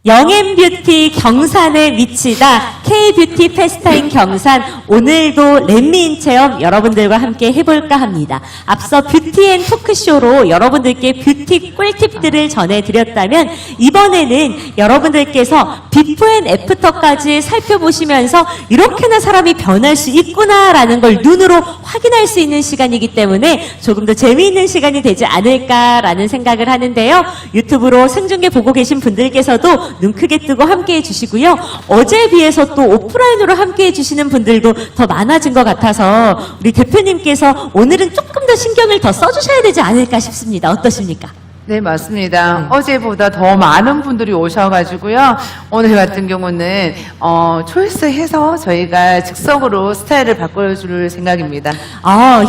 영앤뷰티 경산에 위치다 K뷰티 페스타인 경산, 오늘도 렛미인 체험 여러분들과 함께 해볼까 합니다. 앞서 뷰티앤 토크쇼로 여러분들께 뷰티 꿀팁들을 전해드렸다면 이번에는 여러분들께서 비포 앤 애프터까지 살펴보시면서 이렇게나 사람이 변할 수 있구나라는 걸 눈으로 확인할 수 있는 시간이기 때문에 조금 더 재미있는 시간이 되지 않을까라는 생각을 하는데요. 유튜브로 생중계 보고 계신 분들께서도 눈 크게 뜨고 함께해 주시고요. 어제에 비해서 또 오프라인으로 함께해 주시는 분들도 더 많아진 것 같아서 우리 대표님께서 오늘은 조금 더 신경을 더 써주셔야 되지 않을까 싶습니다. 어떠십니까? 네, 맞습니다. 어제보다 더 많은 분들이 오셔가지고요. 오늘 같은 경우는 초이스해서 저희가 즉석으로 스타일을 바꿔줄 생각입니다.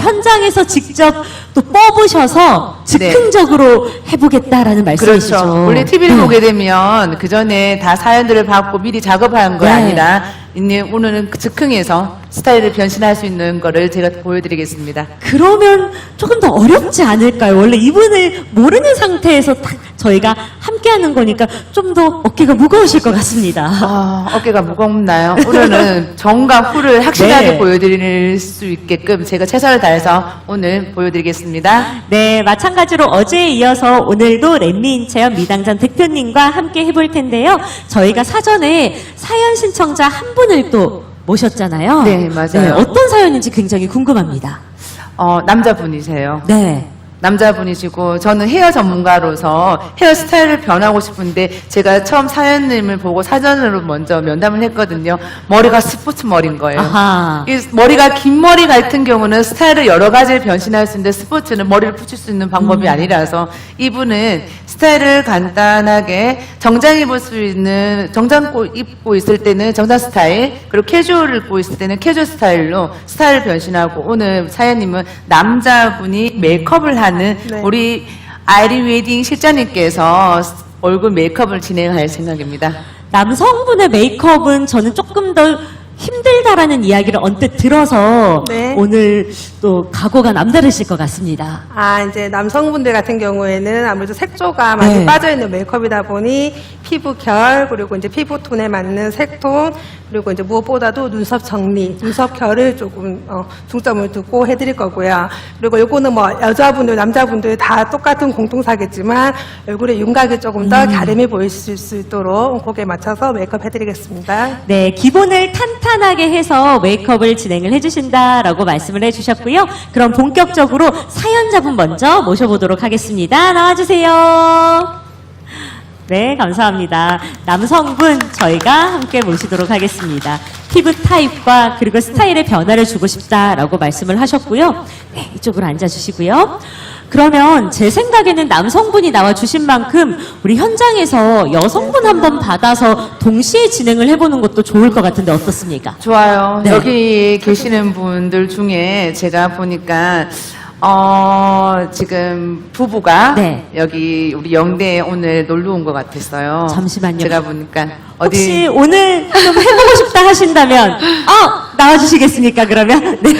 현장에서 직접 또 뽑으셔서 즉흥적으로 해보겠다라는 말씀이시죠? 그렇죠. 원래 TV를 보게 되면 그 전에 다 사연들을 받고 미리 작업한 거 아니라 오늘은 즉흥해서 스타일을 변신할 수 있는 거를 제가 보여드리겠습니다. 그러면 조금 더 어렵지 않을까요? 원래 이분을 모르는 상태에서 딱 저희가 함께하는 거니까 좀 더 어깨가 무거우실 것 같습니다. 어깨가 무겁나요? 오늘은 정과 후를 확실하게 보여드릴 수 있게끔 제가 최선을 다해서 오늘 보여드리겠습니다. 네, 마찬가지로 어제에 이어서 오늘도 렛미인 체험 미당전 대표님과 함께 해볼 텐데요. 저희가 사전에 사연 신청자 한 분을 또 모셨잖아요. 네, 맞아요. 네, 어떤 사연인지 굉장히 궁금합니다. 남자분이세요. 네. 남자분이시고 저는 헤어 전문가로서 헤어스타일을 변하고 싶은데 제가 처음 사연님을 보고 사전으로 먼저 면담을 했거든요. 머리가 스포츠 머리인 거예요. 이 머리가 긴 머리 같은 경우는 스타일을 여러 가지를 변신할 수 있는데 스포츠는 머리를 붙일 수 있는 방법이 아니라서 이분은 스타일을 간단하게 정장 입을 수 있는 정장 입고 있을 때는 정장 스타일, 그리고 캐주얼을 입고 있을 때는 캐주얼 스타일로 스타일을 변신하고, 오늘 사연님은 남자분이 메이크업을 하는 우리 아이린 웨딩 실장님께서 얼굴 메이크업을 진행할 생각입니다. 남성분의 메이크업은 저는 조금 더 힘들다라는 이야기를 언뜻 들어서 오늘 또 각오가 남다르실 것 같습니다. 이제 남성분들 같은 경우에는 아무래도 색조가 많이 빠져있는 메이크업이다 보니 피부 결, 그리고 이제 피부 톤에 맞는 색톤, 그리고 이제 무엇보다도 눈썹 정리, 눈썹 결을 조금 중점을 두고 해드릴 거고요. 그리고 요거는 뭐 여자분들, 남자분들 다 똑같은 공통사겠지만 얼굴에 윤곽이 조금 더 갸름해 보이실 수 있도록 거기에 맞춰서 메이크업 해드리겠습니다. 네, 기본을 탄탄하게 해서 메이크업을 진행을 해주신다라고 말씀을 해주셨고요. 그럼 본격적으로 사연자분 먼저 모셔보도록 하겠습니다. 나와주세요. 네, 감사합니다. 남성분 저희가 함께 모시도록 하겠습니다. 피부 타입과 그리고 스타일의 변화를 주고 싶다라고 말씀을 하셨고요. 네, 이쪽으로 앉아주시고요. 그러면 제 생각에는 남성분이 나와주신 만큼 우리 현장에서 여성분 한번 받아서 동시에 진행을 해보는 것도 좋을 것 같은데 어떻습니까? 좋아요. 여기 계시는 분들 중에 제가 보니까 지금 부부가 여기 우리 영대에 오늘 놀러 온 것 같았어요. 잠시만요. 제가 보니까 혹시 오늘 좀 해보고 싶다 하신다면 나와주시겠습니까? 그러면 네.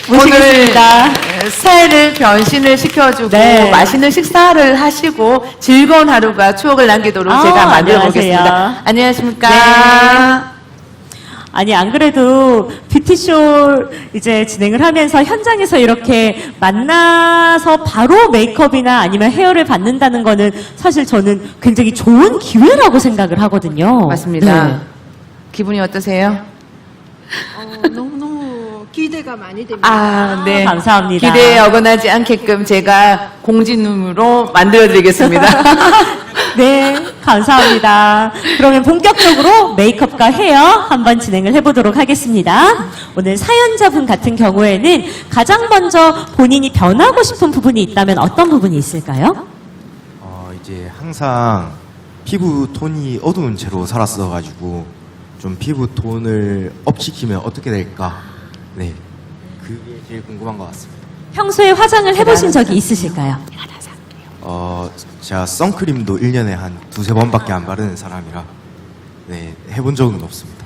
모시겠습니다. 오늘 스타일을 변신을 시켜주고 맛있는 식사를 하시고 즐거운 하루가 추억을 남기도록 제가 만들어 보겠습니다. 안녕하십니까? 네. 아니, 안 그래도 뷰티쇼 이제 진행을 하면서 현장에서 이렇게 만나서 바로 메이크업이나 아니면 헤어를 받는다는 거는 사실 저는 굉장히 좋은 기회라고 생각을 하거든요. 맞습니다. 기분이 어떠세요? 너무너무 기대가 많이 됩니다. 네. 감사합니다. 기대에 어긋나지 않게끔 제가 공진음으로 만들어드리겠습니다. 네, 감사합니다. 그러면 본격적으로 메이크업과 헤어 한번 진행을 해보도록 하겠습니다. 오늘 사연자분 같은 경우에는 가장 먼저 본인이 변하고 싶은 부분이 있다면 어떤 부분이 있을까요? 이제 항상 피부 톤이 어두운 채로 살았어가지고 좀 피부 톤을 업시키면 어떻게 될까? 네, 그게 제일 궁금한 것 같습니다. 평소에 화장을 해보신 적이 있으실까요? 제가 선크림도 1년에 한 두세 번밖에 안 바르는 사람이라 해본 적은 없습니다.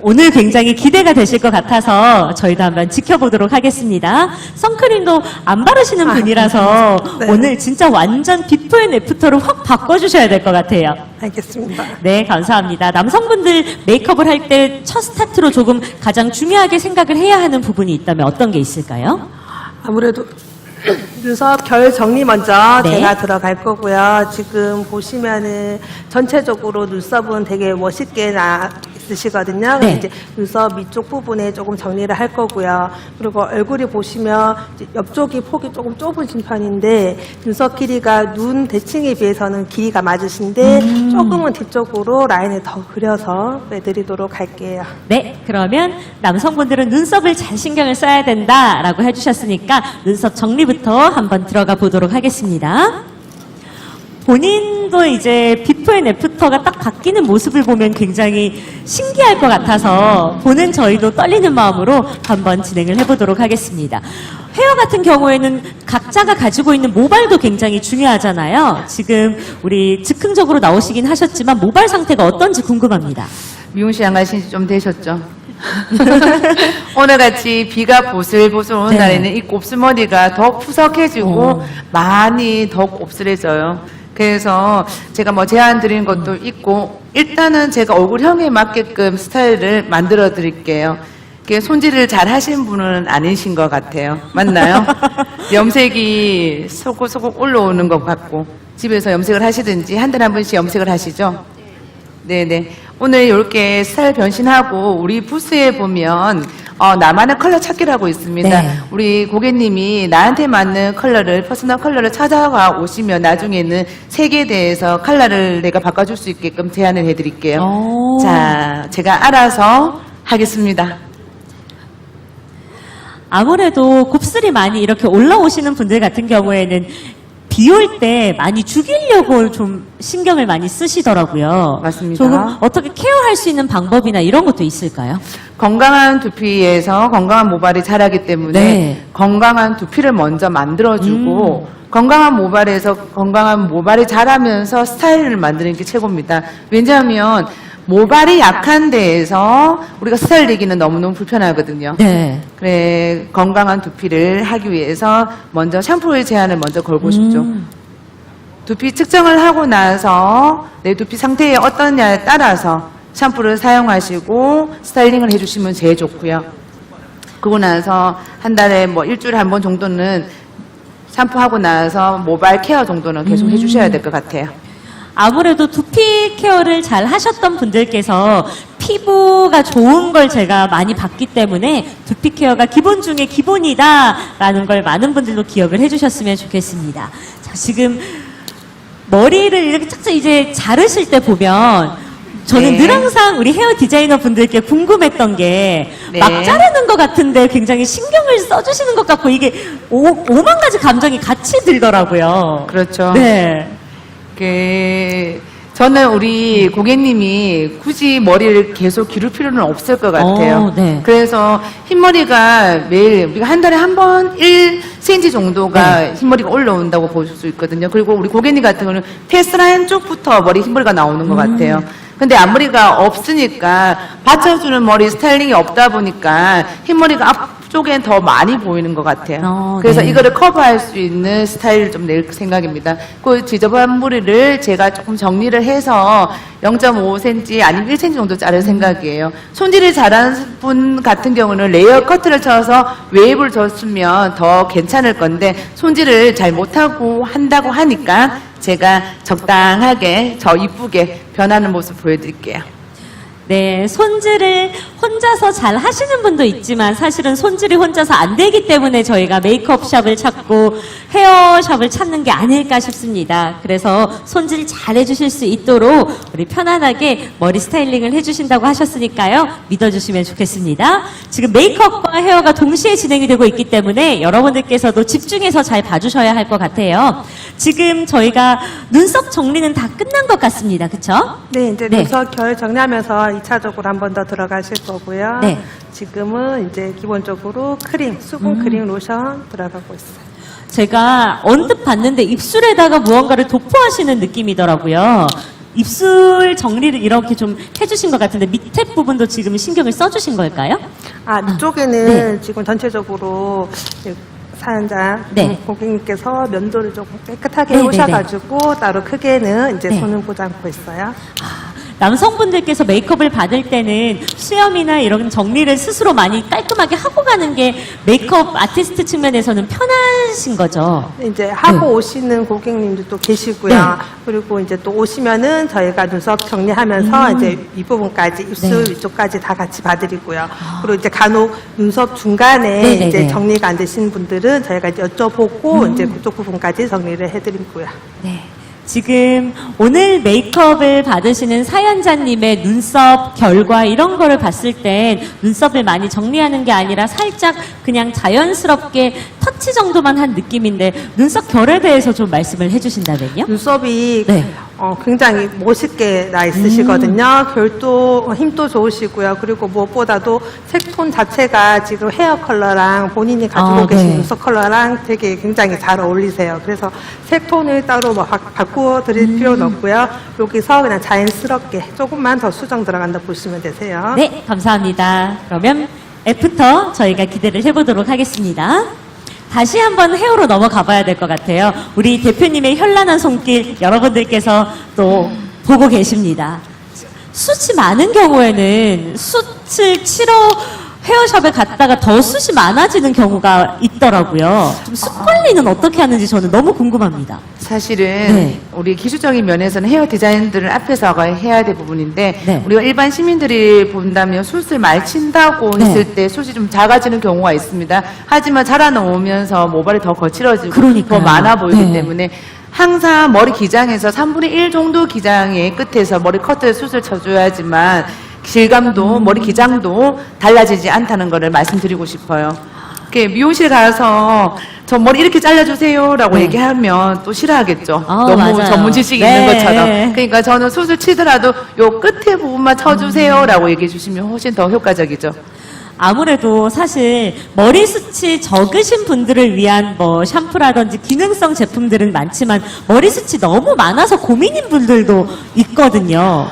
오늘 굉장히 기대가 되실 것 같아서 저희도 한번 지켜보도록 하겠습니다. 선크림도 안 바르시는 분이라서 네. 오늘 진짜 완전 비포 앤 애프터를 확 바꿔주셔야 될 것 같아요. 알겠습니다. 네, 감사합니다. 남성분들 메이크업을 할 때 첫 스타트로 조금 가장 중요하게 생각을 해야 하는 부분이 있다면 어떤 게 있을까요? 아무래도 눈썹 결 정리 먼저 네. 제가 들어갈 거고요. 지금 보시면은 전체적으로 눈썹은 되게 멋있게 있으시거든요. 네. 이제 눈썹 위쪽 부분에 조금 정리를 할 거고요. 그리고 얼굴이 보시면 이제 옆쪽이 폭이 조금 좁으신 편인데 눈썹 길이가 눈 대칭에 비해서는 길이가 맞으신데 조금은 뒤쪽으로 라인을 더 그려서 빼드리도록 할게요. 네, 그러면 남성분들은 눈썹을 잘 신경을 써야 된다라고 해주셨으니까 눈썹 정리부터 한번 들어가 보도록 하겠습니다. 본인도 이제 비포 앤 애프터가 딱 바뀌는 모습을 보면 굉장히 신기할 것 같아서 보는 저희도 떨리는 마음으로 한번 진행을 해보도록 하겠습니다. 헤어 같은 경우에는 각자가 가지고 있는 모발도 굉장히 중요하잖아요. 지금 우리 즉흥적으로 나오시긴 하셨지만 모발 상태가 어떤지 궁금합니다. 미용실 안 가신 지 좀 되셨죠? 오늘같이 비가 보슬보슬 오는 네. 날에는 이 곱슬머리가 더 푸석해지고 많이 더 곱슬해져요. 그래서 제가 뭐 제안 드린 것도 있고 일단은 제가 얼굴형에 맞게끔 스타일을 만들어 드릴게요. 손질을 잘 하신 분은 아니신 것 같아요. 맞나요? 염색이 소곤소곤 올라오는 것 같고 집에서 염색을 하시든지 한 달에 한 번씩 염색을 하시죠? 네네. 오늘 이렇게 스타일 변신하고 우리 부스에 보면 나만의 컬러 찾기라고 있습니다. 네. 우리 고객님이 나한테 맞는 컬러를 퍼스널 컬러를 찾아가 오시면 나중에는 색에 대해서 컬러를 내가 바꿔줄 수 있게끔 제안을 해드릴게요. 오. 자, 제가 알아서 하겠습니다. 아무래도 곱슬이 많이 이렇게 올라오시는 분들 같은 경우에는 비 올 때 많이 죽이려고 좀 신경을 많이 쓰시더라고요. 맞습니다. 조금 어떻게 케어할 수 있는 방법이나 이런 것도 있을까요? 건강한 두피에서 건강한 모발이 자라기 때문에 네. 건강한 두피를 먼저 만들어주고 건강한 모발에서 건강한 모발이 자라면서 스타일을 만드는 게 최고입니다. 왜냐하면 모발이 약한 데에서 우리가 스타일 내기는 너무너무 불편하거든요. 네. 그래, 건강한 두피를 하기 위해서 먼저 샴푸의 제한을 먼저 걸고 싶죠. 두피 측정을 하고 나서 내 두피 상태에 어떠냐에 따라서 샴푸를 사용하시고 스타일링을 해주시면 제일 좋고요. 그러고 나서 한 달에 뭐 일주일에 한 번 정도는 샴푸하고 나서 모발 케어 정도는 계속 해주셔야 될 것 같아요. 아무래도 두피 케어를 잘 하셨던 분들께서 피부가 좋은 걸 제가 많이 봤기 때문에 두피 케어가 기본 중에 기본이다라는 걸 많은 분들도 기억을 해주셨으면 좋겠습니다. 자, 지금 머리를 이렇게 착착 이제 자르실 때 보면 저는 네. 늘 항상 우리 헤어 디자이너 분들께 궁금했던 게 막 네. 자르는 것 같은데 굉장히 신경을 써주시는 것 같고 이게 오만 가지 감정이 같이 들더라고요. 그렇죠. 네. 저는 우리 고객님이 굳이 머리를 계속 기를 필요는 없을 것 같아요. 네. 그래서 흰머리가 매일 우리가 한 달에 한 번 1cm 정도가 흰머리가 올라온다고 보실 수 있거든요. 그리고 우리 고객님 같은 경우는 페이스라인 쪽부터 머리 흰머리가 나오는 것 같아요. 근데 앞머리가 없으니까 받쳐주는 머리 스타일링이 없다 보니까 흰머리가 앞쪽엔 더 많이 보이는 것 같아요. 그래서 네. 이거를 커버할 수 있는 스타일을 좀 낼 생각입니다. 그 지저분한 머리를 제가 조금 정리를 해서 0.5cm 아니면 1cm 정도 자를 생각이에요. 손질이 잘하는 분 같은 경우는 레이어 커트를 쳐서 웨이브를 줬으면 더 괜찮을 건데 손질을 잘 못하고 한다고 하니까 제가 적당하게 저 이쁘게 변하는 모습 보여드릴게요. 네, 손질을 혼자서 잘 하시는 분도 있지만 사실은 손질이 혼자서 안 되기 때문에 저희가 메이크업 샵을 찾고 헤어샵을 찾는 게 아닐까 싶습니다. 그래서 손질 잘 해주실 수 있도록 우리 편안하게 머리 스타일링을 해주신다고 하셨으니까요. 믿어주시면 좋겠습니다. 지금 메이크업과 헤어가 동시에 진행이 되고 있기 때문에 여러분들께서도 집중해서 잘 봐주셔야 할 것 같아요. 지금 저희가 눈썹 정리는 다 끝난 것 같습니다. 그쵸? 네, 이제 네. 눈썹 결 정리하면서 2차적으로 한 번 더 들어가실 거고요. 네. 지금은 이제 기본적으로 크림, 수분 크림 로션 들어가고 있어요. 제가 언뜻 봤는데 입술에다가 무언가를 도포하시는 느낌이더라고요. 입술 정리를 이렇게 좀 해주신 것 같은데 밑에 부분도 지금 신경을 써주신 걸까요? 이쪽에는 지금 전체적으로 사연자 네. 고객님께서 면도를 조금 깨끗하게 네네네. 오셔가지고 따로 크게는 이제 네. 손을 보지 않고 있어요. 남성분들께서 메이크업을 받을 때는 수염이나 이런 정리를 스스로 많이 깔끔하게 하고 가는 게 메이크업 아티스트 측면에서는 편하신 거죠. 이제 하고 네. 오시는 고객님들도 계시고요. 네. 그리고 이제 또 오시면은 저희가 눈썹 정리하면서 이제 이 부분까지 입술 네. 위쪽까지 다 같이 봐드리고요. 그리고 이제 간혹 눈썹 중간에 네네네. 이제 정리가 안 되시는 분들은 저희가 이제 여쭤보고 이제 그쪽 부분까지 정리를 해드리고요. 네. 지금 오늘 메이크업을 받으시는 사연자님의 눈썹 결과 이런 거를 봤을 땐 눈썹을 많이 정리하는 게 아니라 살짝 그냥 자연스럽게 터치 정도만 한 느낌인데 눈썹 결에 대해서 좀 말씀을 해주신다면요? 눈썹이 네. 굉장히 멋있게 나 있으시거든요. 결도 힘도 좋으시고요. 그리고 무엇보다도 색톤 자체가 지금 헤어 컬러랑 본인이 가지고 계신 네. 눈썹 컬러랑 되게 굉장히 잘 어울리세요. 그래서 색톤을 따로 뭐 바꾸어 드릴 필요는 없고요. 여기서 그냥 자연스럽게 조금만 더 수정 들어간다 보시면 되세요. 네, 감사합니다. 그러면 애프터 저희가 기대를 해보도록 하겠습니다. 다시 한번 헤어로 넘어가 봐야 될 것 같아요. 우리 대표님의 현란한 손길 여러분들께서 또 보고 계십니다. 숱이 많은 경우에는 숱을 치러 헤어샵에 갔다가 더 숱이 많아지는 경우가 있더라고요. 좀 숱 관리는 어떻게 하는지 저는 너무 궁금합니다. 사실은 네. 우리 기술적인 면에서는 헤어 디자인들을 앞에서 해야 될 부분인데 네. 우리가 일반 시민들이 본다면 숱을 많이 친다고 네. 했을 때 숱이 좀 작아지는 경우가 있습니다. 하지만 자라놓으면서 모발이 더 거칠어지고 그러니까요. 더 많아 보이기 네. 때문에 항상 머리 기장에서 3분의 1 정도 기장의 끝에서 머리 커트에 숱을 쳐줘야지만 질감도 머리 기장도 달라지지 않다는 것을 말씀드리고 싶어요. 이렇게 미용실 가서 저 머리 이렇게 잘라주세요라고 네. 얘기하면 또 싫어하겠죠. 맞아요. 너무 전문 지식이 네. 있는 것처럼. 그러니까 저는 숱을 치더라도 요 끝에 부분만 쳐주세요라고 얘기해 주시면 훨씬 더 효과적이죠. 아무래도 사실 머리숱이 적으신 분들을 위한 뭐 샴푸라든지 기능성 제품들은 많지만 머리숱이 너무 많아서 고민인 분들도 있거든요.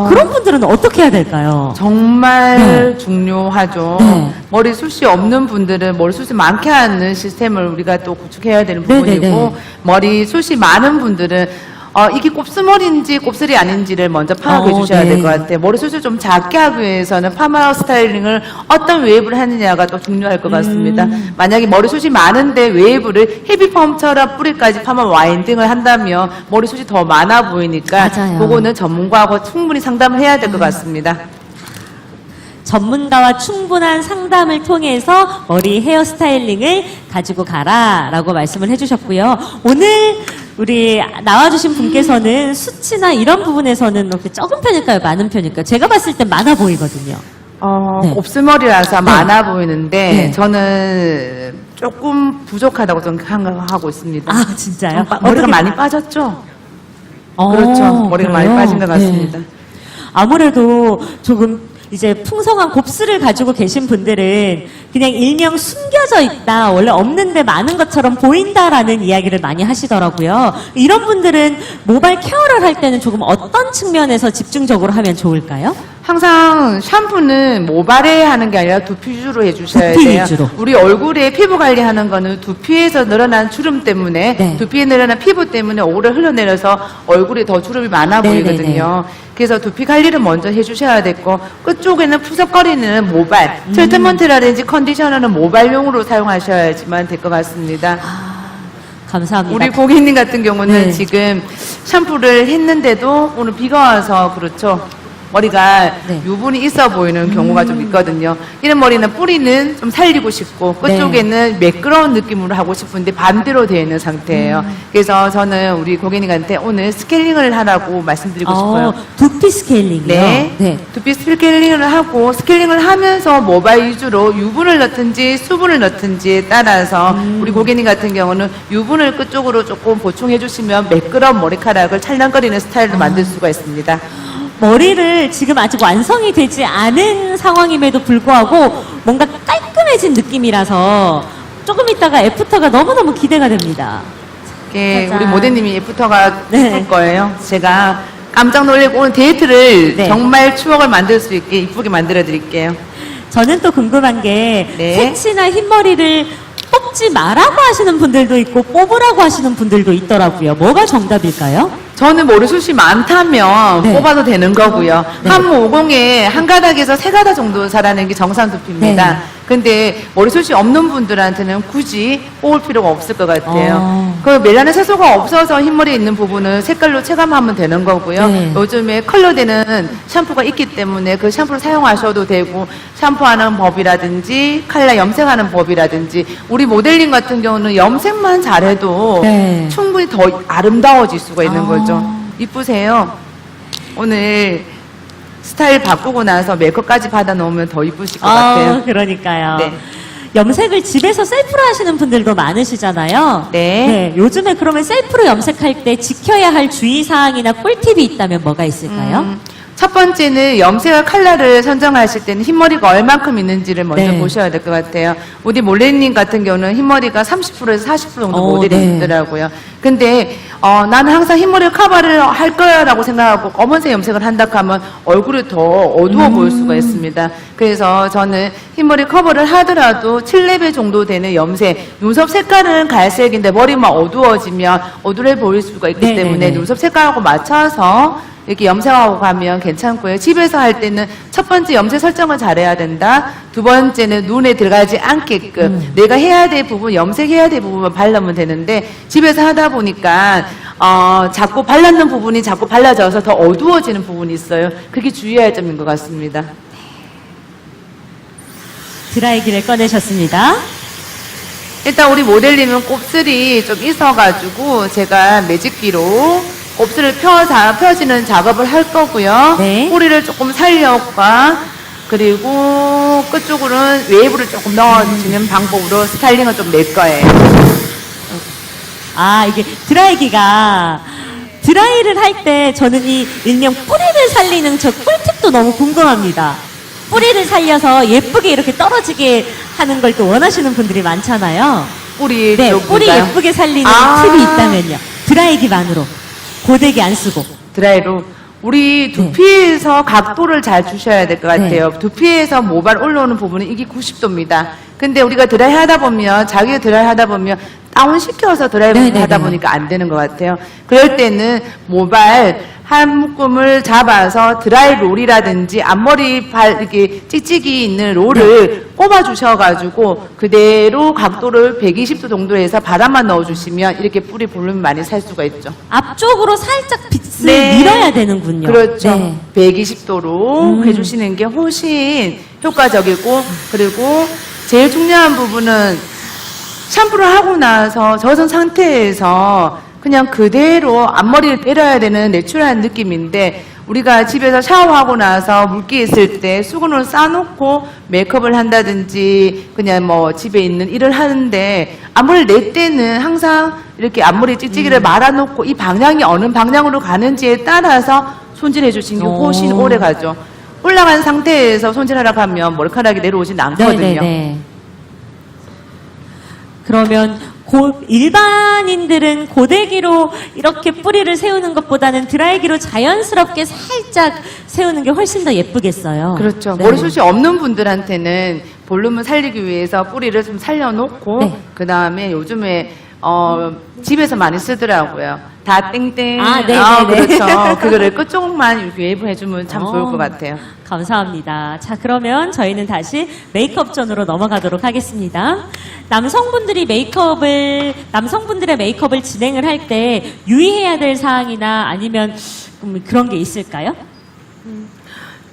그런 분들은 어떻게 해야 될까요? 정말 네. 중요하죠. 네. 머리숱이 없는 분들은 머리숱이 많게 하는 시스템을 우리가 또 구축해야 되는 네, 부분이고 네, 네. 머리숱이 많은 분들은 이게 곱슬머리인지 곱슬이 아닌지를 먼저 파악해 주셔야 네. 될 것 같아요. 머리숱을 좀 작게 하기 위해서는 파마 스타일링을 어떤 웨이브를 하느냐가 또 중요할 것 같습니다. 만약에 머리숱이 많은데 웨이브를 헤비펌처럼 뿌리까지 파마 와인딩을 한다면 머리숱이 더 많아 보이니까 맞아요. 그거는 전문가하고 충분히 상담을 해야 될 것 같습니다. 전문가와 충분한 상담을 통해서 머리 헤어 스타일링을 가지고 가라라고 말씀을 해주셨고요. 오늘 우리 나와주신 분께서는 수치나 이런 부분에서는 이렇게 적은 편일까요? 많은 편일까요? 제가 봤을 땐 많아 보이거든요. 네. 곱슬머리라서 많아 보이는데 네. 저는 조금 부족하다고 좀 생각하고 있습니다. 아, 진짜요? 머리가 어떻게- 많이 빠졌죠? 어, 그렇죠. 머리가 많이 그래요? 빠진 것 같습니다. 네. 아무래도 조금 이제 풍성한 곱슬을 가지고 계신 분들은 그냥 일명 숨겨져 있다, 원래 없는데 많은 것처럼 보인다라는 이야기를 많이 하시더라고요. 이런 분들은 모발 케어를 할 때는 조금 어떤 측면에서 집중적으로 하면 좋을까요? 항상 샴푸는 모발에 하는 게 아니라 두피 위주로 해주셔야 두피 돼요. 위주로. 우리 얼굴에 피부 관리하는 거는 두피에서 늘어난 주름 때문에 네. 두피에 늘어난 피부 때문에 오래 흘러내려서 얼굴에 더 주름이 많아 네, 보이거든요. 그래서 두피 관리를 먼저 해주셔야 됐고 끝쪽에는 푸석거리는 모발, 트리트먼트라든지 컨디셔너는 모발용으로 사용하셔야지만 될 것 같습니다. 감사합니다. 우리 고객님 같은 경우는 네. 지금 샴푸를 했는데도 오늘 비가 와서 그렇죠. 머리가 네. 유분이 있어 보이는 경우가 좀 있거든요. 이런 머리는 뿌리는 좀 살리고 싶고 끝쪽에는 매끄러운 느낌으로 하고 싶은데 반대로 되어 있는 상태예요. 그래서 저는 우리 고객님한테 오늘 스케일링을 하라고 말씀드리고 싶어요. 두피 스케일링이요? 네. 두피 스케일링을 하고 스케일링을 하면서 모발 위주로 유분을 넣든지 수분을 넣든지에 따라서 우리 고객님 같은 경우는 유분을 끝쪽으로 조금 보충해 주시면 매끄러운 머리카락을 찰랑거리는 스타일로 만들 수가 있습니다. 머리를 지금 아직 완성이 되지 않은 상황임에도 불구하고 뭔가 깔끔해진 느낌이라서 조금 있다가 애프터가 너무너무 기대가 됩니다. 이게 짜잔. 우리 모델님이 애프터가 네. 예쁠 거예요. 제가 깜짝 놀래고 오늘 데이트를 네. 정말 추억을 만들 수 있게 이쁘게 만들어 드릴게요. 저는 또 궁금한 게 네. 색치나 흰머리를 뽑지 마라고 하시는 분들도 있고 뽑으라고 하시는 분들도 있더라고요. 뭐가 정답일까요? 저는 머리숱이 많다면 네. 뽑아도 되는 거고요. 네. 한 모공에 한 가닥에서 세 가닥 정도 자라는 게 정상 두피입니다. 네. 근데 머리숱이 없는 분들한테는 굳이 뽑을 필요가 없을 것 같아요. 어. 그 멜라닌 색소가 없어서 흰머리 있는 부분은 색깔로 체감하면 되는 거고요. 네. 요즘에 컬러되는 샴푸가 있기 때문에 그 샴푸를 사용하셔도 되고 샴푸하는 법이라든지 칼라 염색하는 법이라든지 우리 모델링 같은 경우는 염색만 잘해도 네. 충분히 더 아름다워질 수가 있는 아. 거죠. 이쁘세요. 오늘 스타일 바꾸고 나서 메이크업까지 받아 놓으면 더 이쁘실 것 같아요. 그러니까요. 네. 염색을 집에서 셀프로 하시는 분들도 많으시잖아요. 네. 요즘에 그러면 셀프로 염색할 때 지켜야 할 주의사항이나 꿀팁이 있다면 뭐가 있을까요? 첫 번째는 염색할 컬러를 선정하실 때는 흰머리가 얼만큼 있는지를 먼저 네. 보셔야 될 것 같아요. 우리 몰래님 같은 경우는 흰머리가 30%에서 40% 정도 모델이 네. 있더라고요. 근데 나는 항상 흰머리 커버를 할 거야라고 생각하고 검은색 염색을 한다 하면 얼굴이 더 어두워 보일 수가 있습니다. 그래서 저는 흰머리 커버를 하더라도 7레벨 정도 되는 염색, 눈썹 색깔은 갈색인데 머리만 어두워지면 어두워 보일 수가 있기 네, 때문에 네, 네. 눈썹 색깔하고 맞춰서 이렇게 염색하고 가면 괜찮고요. 집에서 할 때는 첫 번째 염색 설정을 잘해야 된다. 두 번째는 눈에 들어가지 않게끔 내가 해야 될 부분, 염색해야 될 부분만 바르면 되는데 집에서 하다 보니까 자꾸 발랐는 부분이 자꾸 발라져서 더 어두워지는 부분이 있어요. 그게 주의해야 할 점인 것 같습니다. 드라이기를 꺼내셨습니다. 일단 우리 모델님은 곱슬이 좀 있어가지고 제가 매직기로 곱슬을 펴지는 작업을 할 거고요. 네. 뿌리를 조금 살려과 그리고 끝쪽으로는 웨이브를 조금 넣어주는 방법으로 스타일링을 좀 낼 거예요. 이게 드라이기가 드라이를 할 때 저는 이 일명 뿌리를 살리는 저 꿀팁도 너무 궁금합니다. 뿌리를 살려서 예쁘게 이렇게 떨어지게 하는 걸 또 원하시는 분들이 많잖아요. 뿌리 네, 쪽인가요? 뿌리 예쁘게 살리는 팁이 있다면요. 드라이기만으로 고데기 안 쓰고. 드라이로 우리 두피에서 각도를 잘 주셔야 될 것 같아요. 두피에서 모발 올라오는 부분은 이게 90도입니다. 근데 우리가 드라이 하다 보면 자기가 드라이 하다 보면 다운시켜서 드라이를 네, 하다 네. 보니까 안 되는 것 같아요. 그럴 때는 모발 한 묶음을 잡아서 드라이 롤이라든지 앞머리 이렇게 찍찍이 있는 롤을 꼽아 주셔가지고 그대로 각도를 120도 정도로 해서 바람만 넣어주시면 이렇게 뿌리 볼륨 많이 살 수가 있죠. 앞쪽으로 살짝 빗을 네. 밀어야 되는군요. 그렇죠. 네. 120도로 해주시는 게 훨씬 효과적이고 그리고 제일 중요한 부분은 샴푸를 하고 나서 젖은 상태에서 그냥 그대로 앞머리를 때려야 되는 내추럴한 느낌인데 우리가 집에서 샤워하고 나서 물기 있을 때 수건을 싸놓고 메이크업을 한다든지 그냥 뭐 집에 있는 일을 하는데 앞머리를 낼 때는 항상 이렇게 앞머리 찍찍이를 말아놓고 이 방향이 어느 방향으로 가는지에 따라서 손질해 주신 게 훨씬 오래 가죠. 올라간 상태에서 손질하라고 하면 머리카락이 내려오진 않거든요. 네네네. 그러면 일반인들은 고데기로 이렇게 뿌리를 세우는 것보다는 드라이기로 자연스럽게 살짝 세우는 게 훨씬 더 예쁘겠어요. 그렇죠. 네. 머리숱이 없는 분들한테는 볼륨을 살리기 위해서 뿌리를 좀 살려놓고 네. 그 다음에 요즘에 집에서 많이 쓰더라고요. 다 땡땡. 네네네. 그렇죠. 그거를 끝쪽만 이렇게 웨이브 해주면 참 좋을 것 같아요. 감사합니다. 자, 그러면 저희는 다시 메이크업 존으로 넘어가도록 하겠습니다. 남성분들의 메이크업을 진행을 할 때 유의해야 될 사항이나 아니면 그런 게 있을까요?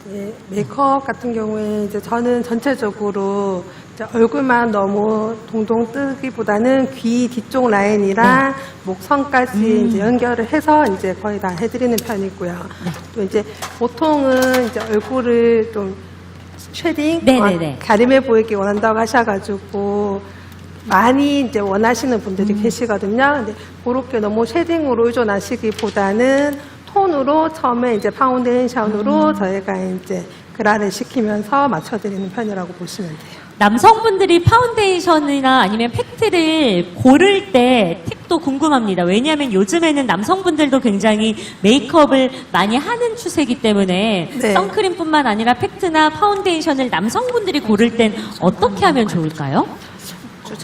네, 메이크업 같은 경우에 이제 저는 전체적으로 이제 얼굴만 너무 동동 뜨기보다는 귀 뒤쪽 라인이랑 목선까지 이제 연결을 해서 이제 거의 다 해드리는 편이고요. 또 이제 보통은 이제 얼굴을 좀 쉐딩 네네네. 가림해 보이게 원한다고 하셔가지고 많이 이제 원하시는 분들이 계시거든요. 근데 그렇게 너무 쉐딩으로 의존하시기보다는 톤으로 처음에 이제 파운데이션으로 저희가 이제 그라를 시키면서 맞춰드리는 편이라고 보시면 돼요. 남성분들이 파운데이션이나 아니면 팩트를 고를 때 팁도 궁금합니다. 왜냐하면 요즘에는 남성분들도 굉장히 메이크업을 많이 하는 추세이기 때문에 네. 선크림뿐만 아니라 팩트나 파운데이션을 남성분들이 고를 땐 어떻게 하면 좋을까요?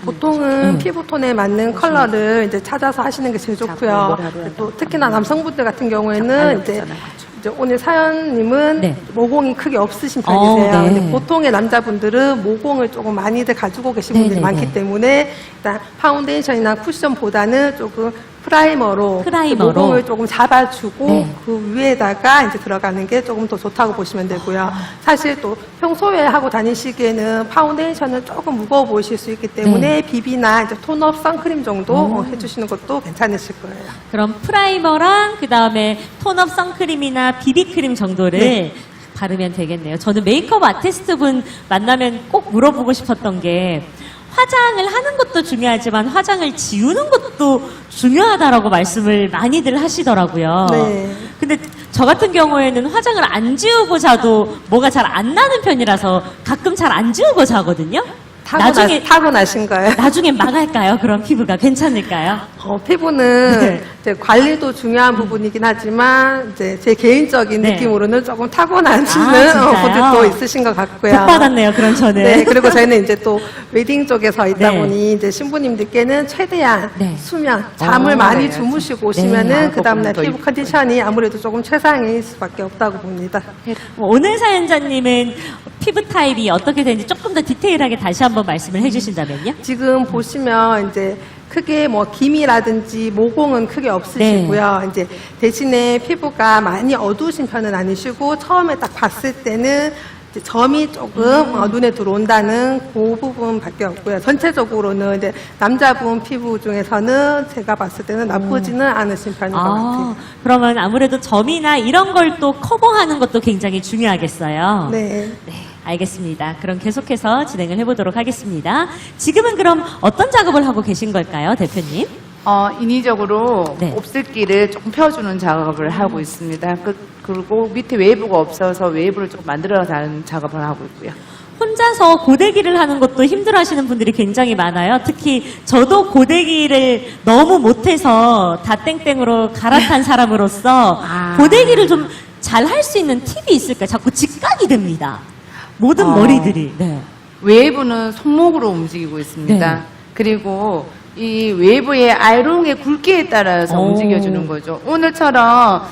보통은 피부톤에 맞는 컬러를 이제 찾아서 하시는 게 제일 좋고요. 또 특히나 남성분들 같은 경우에는 이제 오늘 사연님은 네. 모공이 크게 없으신 편이세요. 네. 근데 보통의 남자분들은 모공을 조금 많이들 가지고 계신 네, 분들이 네, 많기 네. 때문에 일단 파운데이션이나 쿠션보다는 조금 프라이머로 프라이머로. 모공을 조금 잡아주고 네. 그 위에다가 이제 들어가는 게 조금 더 좋다고 보시면 되고요. 사실 또 평소에 하고 다니시기에는 파운데이션은 조금 무거워 보이실 수 있기 때문에 비비나 이제 톤업 선크림 정도 해주시는 것도 괜찮으실 거예요. 그럼 프라이머랑 그 다음에 톤업 선크림이나 비비크림 정도를 네. 바르면 되겠네요. 저는 메이크업 아티스트 분 만나면 꼭 물어보고 싶었던 게 화장을 하는 것도 중요하지만 화장을 지우는 것도 중요하다라고 말씀을 많이들 하시더라고요. 네. 근데 저 같은 경우에는 화장을 안 지우고 자도 뭐가 잘 안 나는 편이라서 가끔 잘 안 지우고 자거든요. 타고나신 거예요. 나중에 망할까요? 그런 피부가 괜찮을까요? 피부는 네. 이제 관리도 중요한 부분이긴 하지만 이제 제 개인적인 네. 느낌으로는 조금 타고나시는 진짜요? 분들도 있으신 것 같고요. 복 받았네요, 그럼 저는. 네, 그리고 저희는 이제 또 웨딩 쪽에서 있다 네. 보니 이제 신부님들께는 최대한 네. 수면, 잠을 많이 네. 주무시고 오시면은 그 다음날 더 피부 이쁘고. 컨디션이 아무래도 조금 최상일 수밖에 없다고 봅니다. 오늘 사연자님은 피부 타입이 어떻게 되는지 조금 더 디테일하게 다시 한번 말씀을 해주신다면요? 지금 보시면 이제 크게 뭐 기미라든지 모공은 크게 없으시고요. 이제 대신에 피부가 많이 어두우신 편은 아니시고 처음에 딱 봤을 때는 이제 점이 조금 눈에 들어온다는 그 부분밖에 없고요. 전체적으로는 이제 남자분 피부 중에서는 제가 봤을 때는 나쁘지는 않으신 편인 것 같아요. 그러면 아무래도 점이나 이런 걸 또 커버하는 것도 굉장히 중요하겠어요. 네. 네, 알겠습니다. 그럼 계속해서 진행을 해보도록 하겠습니다. 지금은 그럼 어떤 작업을 하고 계신 걸까요, 대표님? 인위적으로 네. 곱슬기를 조금 펴주는 작업을 하고 있습니다. 그리고 밑에 웨이브가 없어서 웨이브를 조금 만들어서 하는 작업을 하고 있고요. 혼자서 고데기를 하는 것도 힘들어하시는 분들이 굉장히 많아요. 특히 저도 고데기를 너무 못해서 다 땡땡으로 갈아탄 사람으로서 고데기를 좀 잘 할 수 있는 팁이 있을까요? 자꾸 직각이 됩니다. 모든 머리들이. 네. 웨이브는 손목으로 움직이고 있습니다. 네. 그리고 이 웨이브의 아이롱의 굵기에 따라서 오. 움직여주는 거죠. 오늘처럼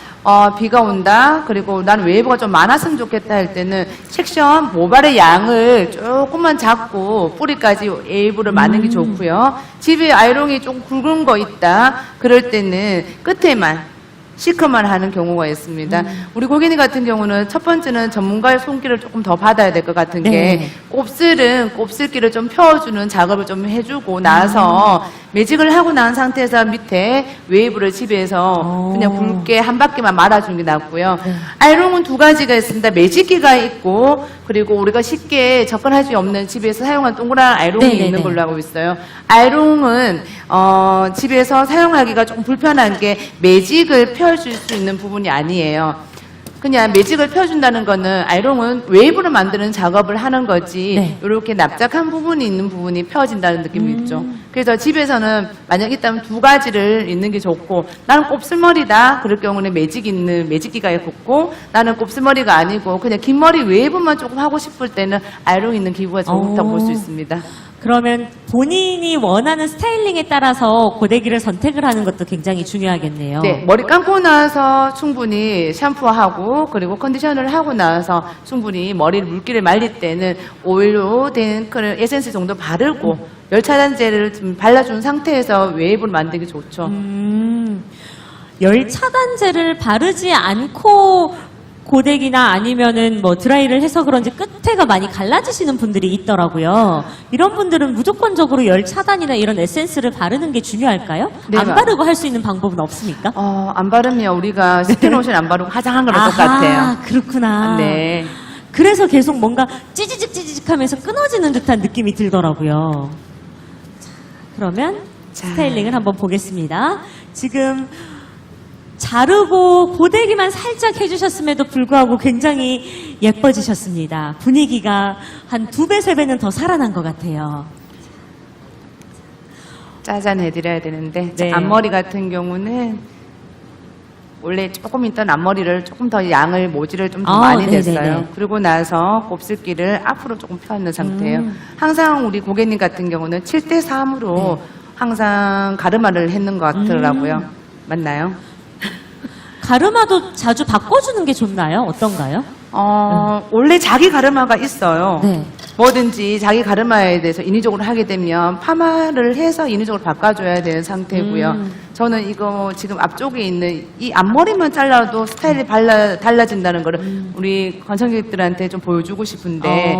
비가 온다. 그리고 난 웨이브가 좀 많았으면 좋겠다 할 때는 섹션 모발의 양을 조금만 잡고 뿌리까지 웨이브를 맞는 게 좋고요. 집에 아이롱이 좀 굵은 거 있다. 그럴 때는 끝에만 시커만 하는 경우가 있습니다. 우리 고객님 같은 경우는 첫 번째는 전문가의 손길을 조금 더 받아야 될 것 같은 네. 게 곱슬은 곱슬기를 좀 펴주는 작업을 좀 해주고 나서 매직을 하고 난 상태에서 밑에 웨이브를 집에서 그냥 굵게 한 바퀴만 말아주는 게 낫고요. 아이롱은 두 가지가 있습니다. 매직기가 있고 그리고 우리가 쉽게 접근할 수 없는 집에서 사용한 동그란 아이롱이 네네네. 있는 걸로 알고 있어요. 아이롱은 집에서 사용하기가 조금 불편한 게 매직을 펴줄 수 있는 부분이 아니에요. 그냥 매직을 펴준다는 거는 아이롱은 웨이브를 만드는 작업을 하는 거지 네. 이렇게 납작한 부분이 있는 부분이 펴진다는 느낌이 있죠. 그래서 집에서는 만약 있다면 두 가지를 있는 게 좋고 나는 곱슬머리다 그럴 경우는 매직 있는 매직기가 있고 나는 곱슬머리가 아니고 그냥 긴 머리 웨이브만 조금 하고 싶을 때는 아이롱 있는 기구가 좋다고 볼 수 있습니다. 그러면 본인이 원하는 스타일링에 따라서 고데기를 선택을 하는 것도 굉장히 중요하겠네요. 네, 머리 감고 나서 충분히 샴푸하고 그리고 컨디셔너를 하고 나서 충분히 머리 물기를 말릴 때는 오일로 된 그런 에센스 정도 바르고 열 차단제를 좀 발라준 상태에서 웨이브를 만들기 좋죠. 열 차단제를 바르지 않고 고데기나 아니면은 뭐 드라이를 해서 그런지 끝에가 많이 갈라지시는 분들이 있더라고요. 이런 분들은 무조건적으로 열 차단이나 이런 에센스를 바르는 게 중요할까요? 네, 안 바르고 할 수 있는 방법은 없습니까? 안 바르면 우리가 스킨로션 안 바르고 화장한 거랑 똑같아요. 그렇구나. 네. 그래서 계속 뭔가 찌지직 하면서 끊어지는 듯한 느낌이 들더라고요. 자, 그러면 스타일링을 한번 보겠습니다. 지금 자르고 고데기만 살짝 해주셨음에도 불구하고 굉장히 예뻐지셨습니다. 분위기가 한 2배, 3배는 더 살아난 것 같아요. 짜잔 해드려야 되는데 네. 앞머리 같은 경우는 원래 조금 있던 앞머리를 조금 더 양을 모질을 좀 더 많이 네네네. 냈어요. 그리고 나서 곱슬기를 앞으로 조금 펴는 상태예요. 항상 우리 고객님 같은 경우는 7대3으로 항상 가르마를 했는 것 같더라고요. 맞나요? 가르마도 자주 바꿔주는 게 좋나요? 어떤가요? 원래 자기 가르마가 있어요. 네. 뭐든지 자기 가르마에 대해서 인위적으로 하게 되면 파마를 해서 인위적으로 바꿔줘야 되는 상태고요. 저는 이거 지금 앞쪽에 있는 이 앞머리만 잘라도 스타일이 달라진다는 거를 우리 관청객들한테 좀 보여주고 싶은데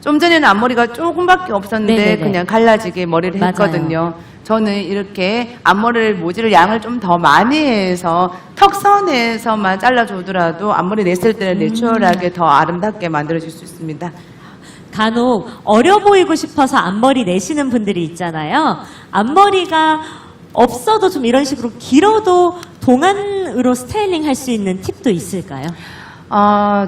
좀 전에는 앞머리가 조금밖에 없었는데 네네네. 그냥 갈라지게 머리를 맞아요. 했거든요. 저는 이렇게 앞머리를 모질을 양을 좀 더 많이 해서 턱선에서만 잘라주더라도 앞머리 냈을 때는 내추럴하게 더 아름답게 만들어줄 수 있습니다. 간혹 어려 보이고 싶어서 앞머리 내시는 분들이 있잖아요. 앞머리가 없어도 좀 이런 식으로 길어도 동안으로 스타일링 할 수 있는 팁도 있을까요?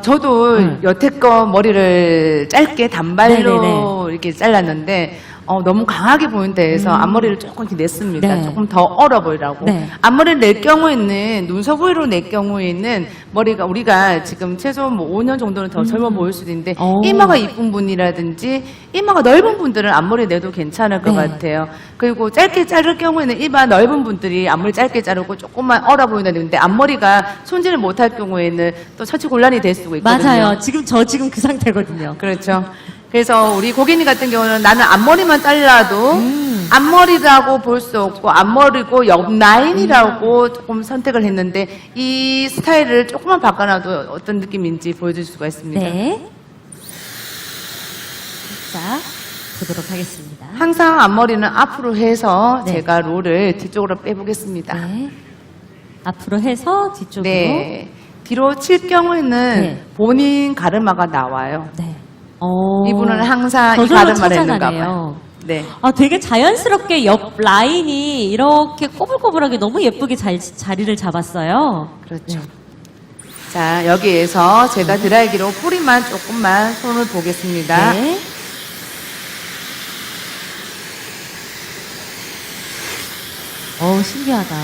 저도 여태껏 머리를 짧게 단발로 네네네. 이렇게 잘랐는데 너무 강하게 보이는 데에서 앞머리를 조금 이렇게 냈습니다. 네. 조금 더 얼어 보이라고. 네. 앞머리를 낼 경우에는 눈썹 부위로 낼 경우에는 머리가 우리가 지금 최소 뭐 5년 정도는 더 젊어 보일 수도 있는데 오. 이마가 이쁜 분이라든지 이마가 넓은 분들은 앞머리 내도 괜찮을 것 네. 같아요. 그리고 짧게 자를 경우에는 이마 넓은 분들이 앞머리 짧게 자르고 조금만 얼어 보이는데 앞머리가 손질을 못할 경우에는 또 처치곤란이 될 수가 있거든요. 맞아요. 지금 그 상태거든요. 그렇죠. 그래서 우리 고객님 같은 경우는 나는 앞머리만 잘라도 앞머리라고 볼 수 없고 앞머리고 옆 라인이라고 조금 선택을 했는데 이 스타일을 조금만 바꿔놔도 어떤 느낌인지 보여줄 수가 있습니다. 네. 자, 보도록 하겠습니다. 항상 앞머리는 앞으로 해서 네. 제가 롤을 뒤쪽으로 빼보겠습니다. 네. 앞으로 해서 뒤쪽으로. 네. 뒤로 칠 경우에는 네. 본인 가르마가 나와요. 네. 이분은 항상 이 저절로 가르마를 했는가 찾아가네요. 봐요. 네. 되게 자연스럽게 옆 라인이 이렇게 꼬불꼬불하게 너무 예쁘게 자리를 잡았어요. 그렇죠. 자, 여기에서 제가 드라이기로 뿌리만 조금만 손을 보겠습니다. 네. 신기하다.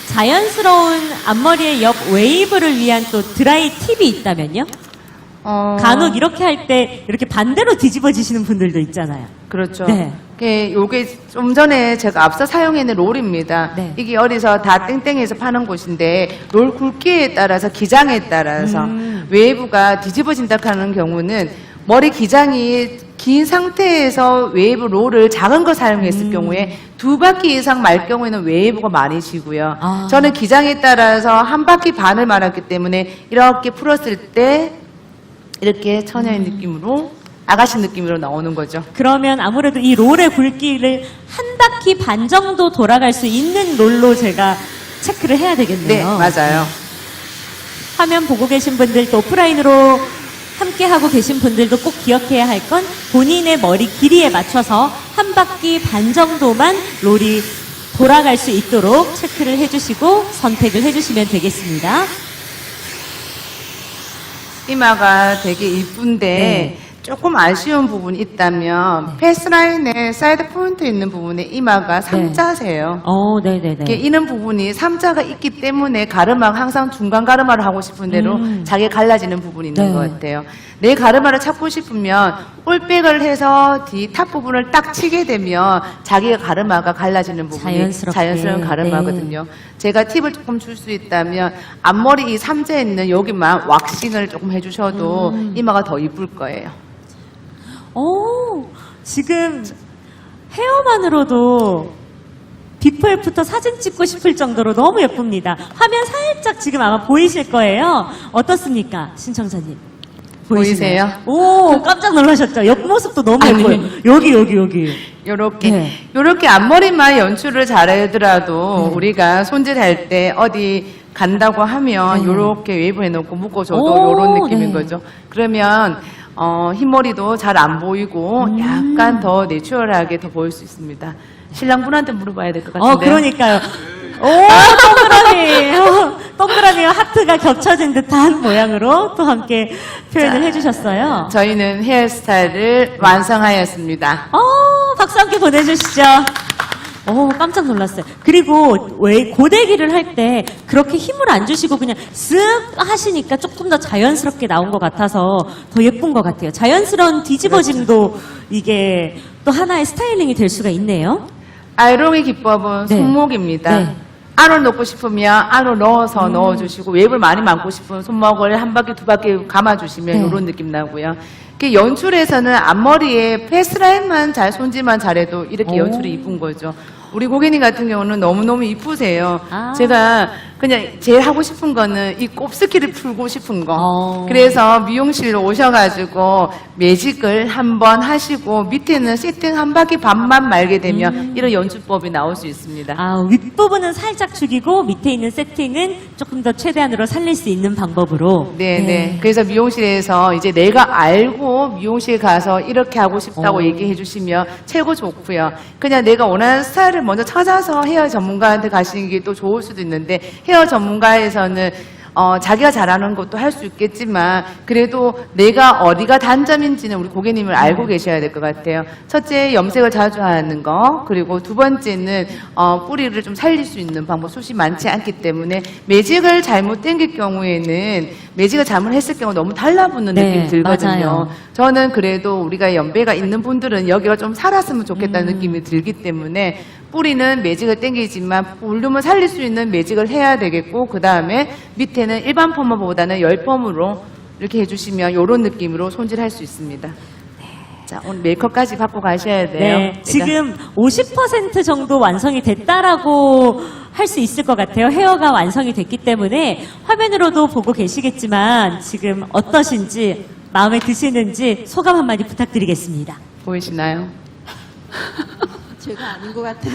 자연스러운 앞머리의 옆 웨이브를 위한 또 드라이 팁이 있다면요? 간혹 이렇게 할 때 이렇게 반대로 뒤집어지시는 분들도 있잖아요. 그렇죠. 네. 요게 좀 전에 제가 앞서 사용했는 롤입니다. 네. 이게 어디서 다 땡땡에서 파는 곳인데 롤 굵기에 따라서 기장에 따라서 웨이브가 뒤집어진다 하는 경우는 머리 기장이 긴 상태에서 웨이브 롤을 작은 거 사용했을 경우에 2바퀴 이상 말 경우에는 웨이브가 많이 지고요. 저는 기장에 따라서 1바퀴 반을 말았기 때문에 이렇게 풀었을 때 이렇게 처녀의 느낌으로 아가씨 느낌으로 나오는 거죠. 그러면 아무래도 이 롤의 굵기를 한 바퀴 반 정도 돌아갈 수 있는 롤로 제가 체크를 해야 되겠네요. 네, 맞아요. 화면 보고 계신 분들도 오프라인으로 함께 하고 계신 분들도 꼭 기억해야 할 건 본인의 머리 길이에 맞춰서 한 바퀴 반 정도만 롤이 돌아갈 수 있도록 체크를 해주시고 선택을 해주시면 되겠습니다. 이마가 되게 이쁜데 네. 조금 아쉬운 부분이 있다면 패스라인에 사이드 포인트 있는 부분에 이마가 삼자세요. 네네네. 이는 부분이 삼자가 있기 때문에 가르마가 항상 중간 가르마를 하고 싶은 대로 자기 갈라지는 부분이 있는 네. 것 같아요. 내 가르마를 찾고 싶으면 올백을 해서 뒤 탑 부분을 딱 치게 되면 자기가 가르마가 갈라지는 부분이 자연스럽게. 자연스러운 가르마거든요. 제가 팁을 조금 줄 수 있다면 앞머리 이 삼자에 있는 여기만 왁싱을 조금 해주셔도 이마가 더 이쁠 거예요. 지금 헤어만으로도 비포 애프터 사진 찍고 싶을 정도로 너무 예쁩니다. 화면 살짝 지금 아마 보이실 거예요. 어떻습니까, 신청자님? 보이세요? 오, 깜짝 놀라셨죠? 옆모습도 너무 아니. 예뻐요. 여기. 요렇게 네. 요렇게 앞머리만 연출을 잘하더라도 우리가 손질할 때 어디 간다고 하면 요렇게 웨이브 해놓고 묶어줘도 오, 요런 느낌인 네. 거죠. 그러면 흰머리도 잘 안 보이고 약간 더 내추럴하게 더 보일 수 있습니다. 신랑분한테 물어봐야 될 것 같은데요. 그러니까요. 오, 동그라미와 하트가 겹쳐진 듯한 모양으로 또 함께 표현을 해주셨어요. 저희는 헤어스타일을 완성하였습니다. 박수 함께 보내주시죠. 깜짝 놀랐어요. 그리고 왜 고데기를 할 때 그렇게 힘을 안 주시고 그냥 쓱 하시니까 조금 더 자연스럽게 나온 것 같아서 더 예쁜 것 같아요. 자연스러운 뒤집어짐도 이게 또 하나의 스타일링이 될 수가 있네요. 아이롱의 기법은 네. 손목입니다. 네. 안으로 넣고 싶으면 안으로 넣어서 넣어주시고 웹을 많이 감고 싶으면 손목을 한 바퀴 두 바퀴 감아주시면 네. 이런 느낌 나고요. 연출에서는 앞머리에 페이스라인만 잘 손질만 잘해도 이렇게 연출이 이쁜 거죠. 우리 고객님 같은 경우는 너무너무 이쁘세요. 제가 그냥 제일 하고 싶은 거는 이 곱슬기를 풀고 싶은 거. 그래서 미용실로 오셔가지고 매직을 한번 하시고 밑에는 세팅 한 바퀴 반만 말게 되면 이런 연출법이 나올 수 있습니다. 윗부분은 살짝 죽이고 밑에 있는 세팅은 조금 더 최대한으로 살릴 수 있는 방법으로. 네. 그래서 미용실에서 이제 내가 알고 미용실 가서 이렇게 하고 싶다고 얘기해 주시면 최고 좋고요. 그냥 내가 원하는 스타일을 먼저 찾아서 헤어 전문가한테 가시는 게 또 좋을 수도 있는데 헤어 전문가에서는 자기가 잘하는 것도 할 수 있겠지만 그래도 내가 어디가 단점인지는 우리 고객님을 알고 계셔야 될 것 같아요. 첫째, 염색을 자주 하는 거. 그리고 두 번째는 뿌리를 좀 살릴 수 있는 방법 숱이 많지 않기 때문에 매직을 잘못 당길 경우에는 매직을 잘못했을 경우 너무 달라붙는 네, 느낌이 들거든요. 맞아요. 저는 그래도 우리가 연배가 있는 분들은 여기가 좀 살았으면 좋겠다는 느낌이 들기 때문에 뿌리는 매직을 당기지만 볼륨을 살릴 수 있는 매직을 해야 되겠고 그 다음에 밑에는 일반 펌머보다는 열펌으로 이렇게 해주시면 이런 느낌으로 손질할 수 있습니다. 자, 오늘 메이크업까지 받고 가셔야 돼요. 네, 지금 50% 정도 완성이 됐다라고 할 수 있을 것 같아요. 헤어가 완성이 됐기 때문에 화면으로도 보고 계시겠지만 지금 어떠신지 마음에 드시는지 소감 한마디 부탁드리겠습니다. 보이시나요? 제가 아닌 것 같아요.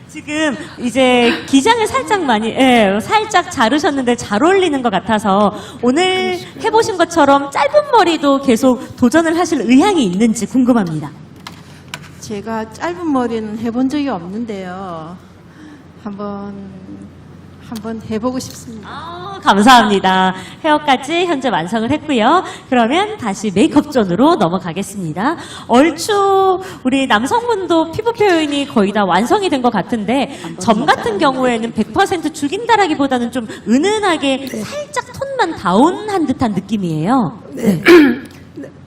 지금 이제 기장을 살짝 자르셨는데 잘 어울리는 것 같아서 오늘 해보신 것처럼 짧은 머리도 계속 도전을 하실 의향이 있는지 궁금합니다. 제가 짧은 머리는 해본 적이 없는데요. 한번 해보고 싶습니다. 감사합니다. 헤어까지 현재 완성을 했고요. 그러면 다시 메이크업 존으로 넘어가겠습니다. 얼추 우리 남성분도 피부 표현이 거의 다 완성이 된 것 같은데 점 같은 경우에는 100% 죽인다라기보다는 좀 은은하게 살짝 톤만 다운한 듯한 느낌이에요. 네.